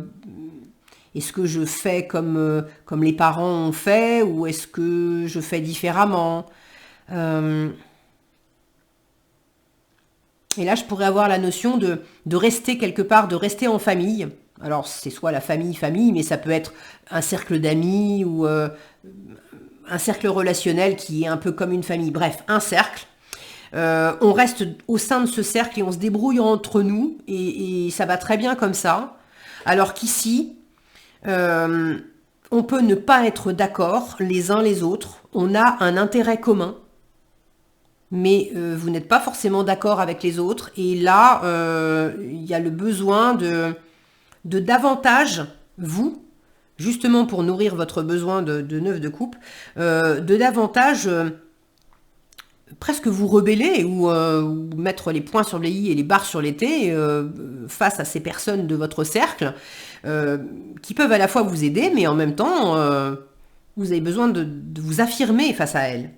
Est-ce que je fais comme les parents ont fait ou est-ce que je fais différemment? Euh, et là, je pourrais avoir la notion de rester quelque part, de rester en famille. Alors, c'est soit la famille, mais ça peut être un cercle d'amis ou un cercle relationnel qui est un peu comme une famille. Bref, un cercle. On reste au sein de ce cercle et on se débrouille entre nous et ça va très bien comme ça. Alors qu'ici, on peut ne pas être d'accord les uns les autres. On a un intérêt commun, mais vous n'êtes pas forcément d'accord avec les autres. Et là, il y a le besoin de davantage, vous, justement pour nourrir votre besoin de neuf de couple, de davantage presque vous rebeller ou mettre les points sur les i et les barres sur les t face à ces personnes de votre cercle qui peuvent à la fois vous aider, mais en même temps, vous avez besoin de vous affirmer face à elles.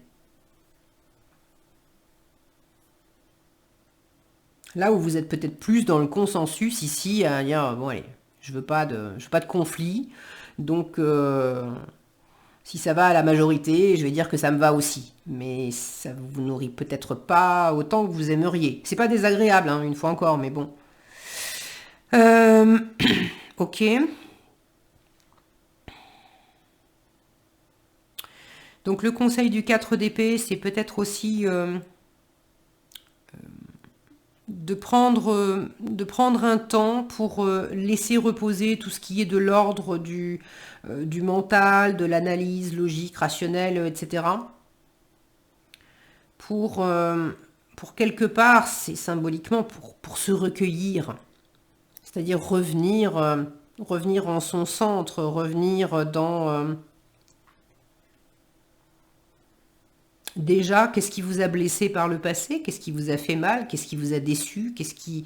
Là où vous êtes peut-être plus dans le consensus ici, à dire bon allez, je veux pas de conflit, donc si ça va à la majorité, je vais dire que ça me va aussi. Mais ça vous nourrit peut-être pas autant que vous aimeriez. C'est pas désagréable, hein, une fois encore, mais bon. Ok. Donc le conseil du 4 d'épée, c'est peut-être aussi de prendre un temps pour laisser reposer tout ce qui est de l'ordre du mental, de l'analyse logique, rationnelle, etc. Pour quelque part, c'est symboliquement pour se recueillir, c'est-à-dire revenir en son centre, revenir dans déjà, qu'est-ce qui vous a blessé par le passé, qu'est-ce qui vous a fait mal, qu'est-ce qui vous a déçu, qu'est-ce qui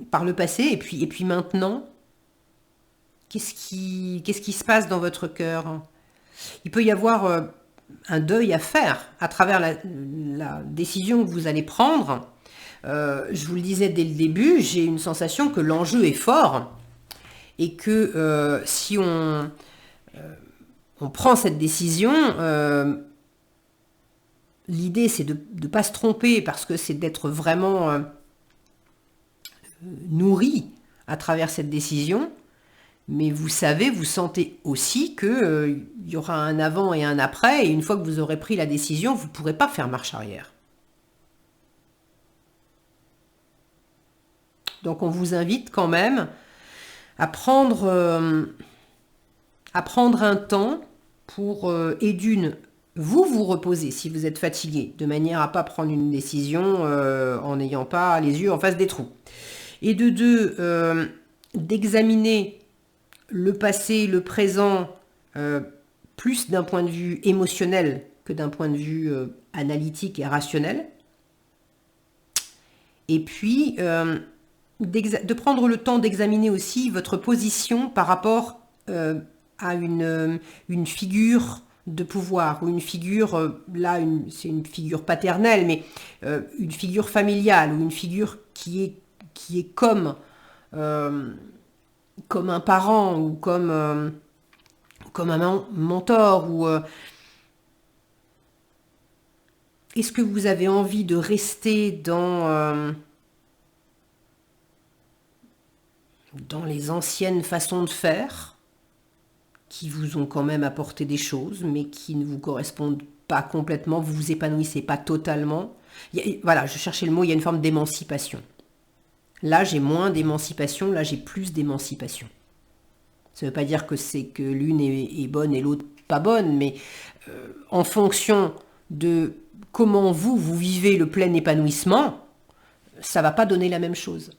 par le passé et puis maintenant, qu'est-ce qui se passe dans votre cœur? Il peut y avoir un deuil à faire à travers la décision que vous allez prendre. Je vous le disais dès le début, j'ai une sensation que l'enjeu est fort et que si on prend cette décision, l'idée c'est de ne pas se tromper parce que c'est d'être vraiment nourri à travers cette décision. Mais vous savez, vous sentez aussi qu'il y aura un avant et un après, et une fois que vous aurez pris la décision, vous ne pourrez pas faire marche arrière. Donc on vous invite quand même à prendre un temps pour, et d'une, vous reposer si vous êtes fatigué, de manière à ne pas prendre une décision en n'ayant pas les yeux en face des trous. Et de deux, d'examiner le passé, le présent, plus d'un point de vue émotionnel que d'un point de vue analytique et rationnel. Et puis, de prendre le temps d'examiner aussi votre position par rapport à une figure de pouvoir, ou une figure, là c'est une figure paternelle, mais une figure familiale, ou une figure qui est comme un parent ou comme un mentor ou est-ce que vous avez envie de rester dans les anciennes façons de faire qui vous ont quand même apporté des choses mais qui ne vous correspondent pas complètement, vous vous épanouissez pas totalement. Voilà, je cherchais le mot, il y a une forme d'émancipation. Là, j'ai moins d'émancipation, là, j'ai plus d'émancipation. Ça ne veut pas dire que c'est que l'une est bonne et l'autre pas bonne, mais en fonction de comment vous vivez le plein épanouissement, ça va pas donner la même chose.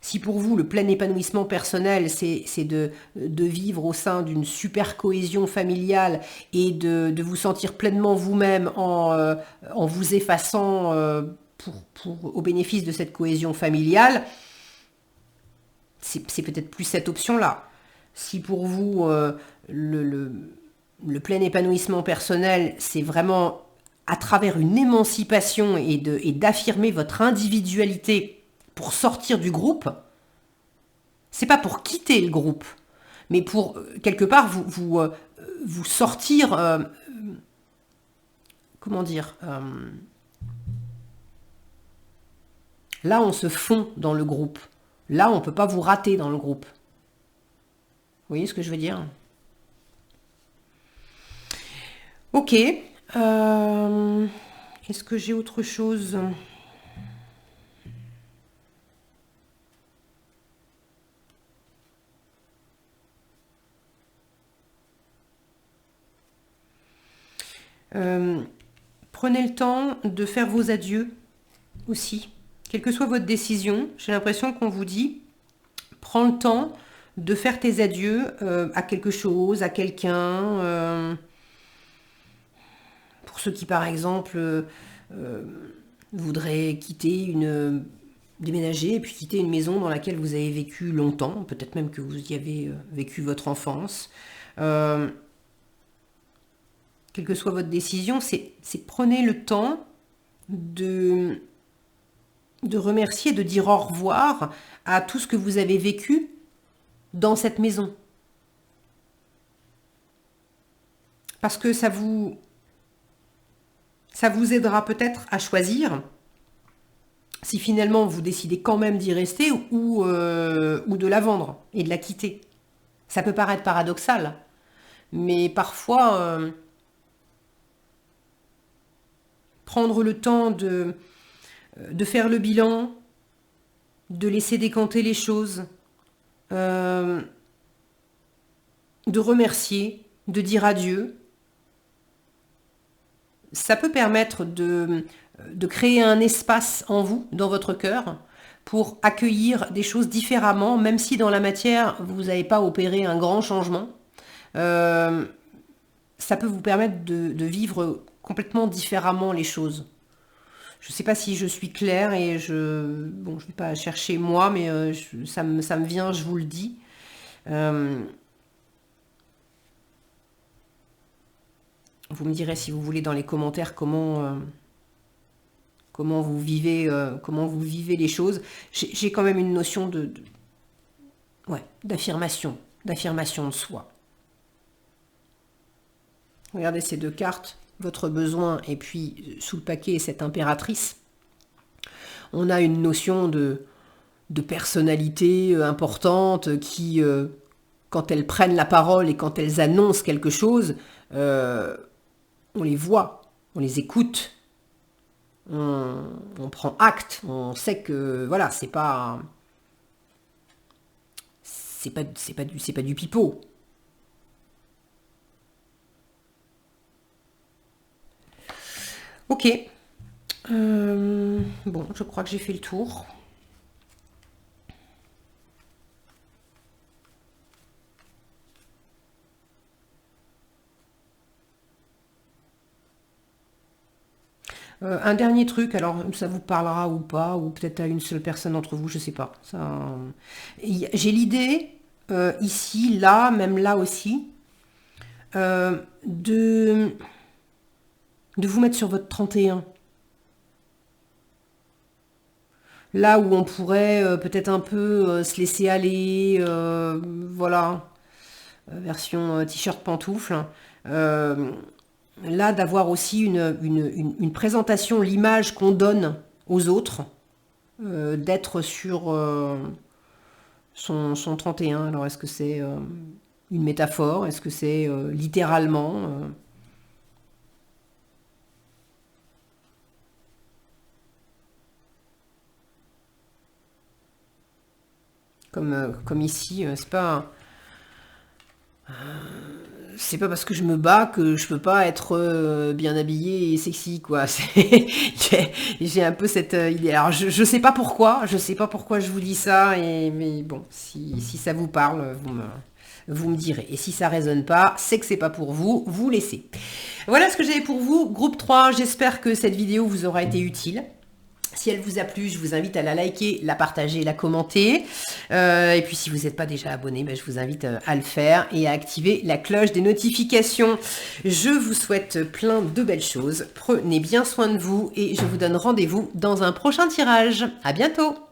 Si pour vous, le plein épanouissement personnel, c'est de vivre au sein d'une super cohésion familiale et de vous sentir pleinement vous-même en vous effaçant au bénéfice de cette cohésion familiale, c'est peut-être plus cette option-là. Si pour vous, le plein épanouissement personnel, c'est vraiment à travers une émancipation et d'affirmer votre individualité pour sortir du groupe, c'est pas pour quitter le groupe, mais pour quelque part vous sortir, comment dire, là on se fond dans le groupe, là on peut pas vous rater dans le groupe. Vous voyez ce que je veux dire? Ok. Est-ce que j'ai autre chose? Prenez le temps de faire vos adieux aussi. Quelle que soit votre décision, j'ai l'impression qu'on vous dit, prends le temps de faire tes adieux à quelque chose, à quelqu'un. Pour ceux qui, par exemple, voudraient déménager et puis quitter une maison dans laquelle vous avez vécu longtemps, peut-être même que vous y avez vécu votre enfance. Quelle que soit votre décision, c'est prenez le temps de remercier, de dire au revoir à tout ce que vous avez vécu dans cette maison. Parce que ça vous aidera peut-être à choisir si finalement vous décidez quand même d'y rester ou de la vendre et de la quitter. Ça peut paraître paradoxal, mais parfois prendre le temps de faire le bilan, de laisser décanter les choses, de remercier, de dire adieu, ça peut permettre de créer un espace en vous, dans votre cœur, pour accueillir des choses différemment, même si dans la matière, vous n'avez pas opéré un grand changement. Ça peut vous permettre de vivre complètement différemment les choses. Je ne sais pas si je suis claire et je ne vais pas chercher moi, mais ça me vient, je vous le dis. Vous me direz si vous voulez dans les commentaires comment vous vivez les choses. J'ai quand même une notion d'affirmation de soi. Regardez ces deux cartes, votre besoin et puis sous le paquet cette impératrice. On a une notion de personnalité importante qui, quand elles prennent la parole et quand elles annoncent quelque chose, on les voit, on les écoute, on prend acte, on sait que voilà, c'est pas du pipeau. Ok. Bon, je crois que j'ai fait le tour. Un dernier truc, alors ça vous parlera ou pas, ou peut-être à une seule personne d'entre vous, je sais pas. J'ai l'idée, ici, là, même là aussi, de vous mettre sur votre 31. Là où on pourrait peut-être un peu se laisser aller, voilà, version t-shirt pantoufle. Là, d'avoir aussi une présentation, l'image qu'on donne aux autres, d'être sur son 31. Alors, est-ce que c'est une métaphore? Est-ce que c'est littéralement Comme ici, c'est pas parce que je me bats que je peux pas être bien habillée et sexy, quoi. J'ai un peu cette idée. Alors, je sais pas pourquoi, je vous dis ça, mais bon, si ça vous parle, vous me direz. Et si ça résonne pas, c'est que c'est pas pour vous, vous laissez. Voilà ce que j'avais pour vous. Groupe 3, j'espère que cette vidéo vous aura été utile. Si elle vous a plu, je vous invite à la liker, la partager, la commenter. Et puis si vous n'êtes pas déjà abonné, je vous invite à le faire et à activer la cloche des notifications. Je vous souhaite plein de belles choses. Prenez bien soin de vous et je vous donne rendez-vous dans un prochain tirage. À bientôt!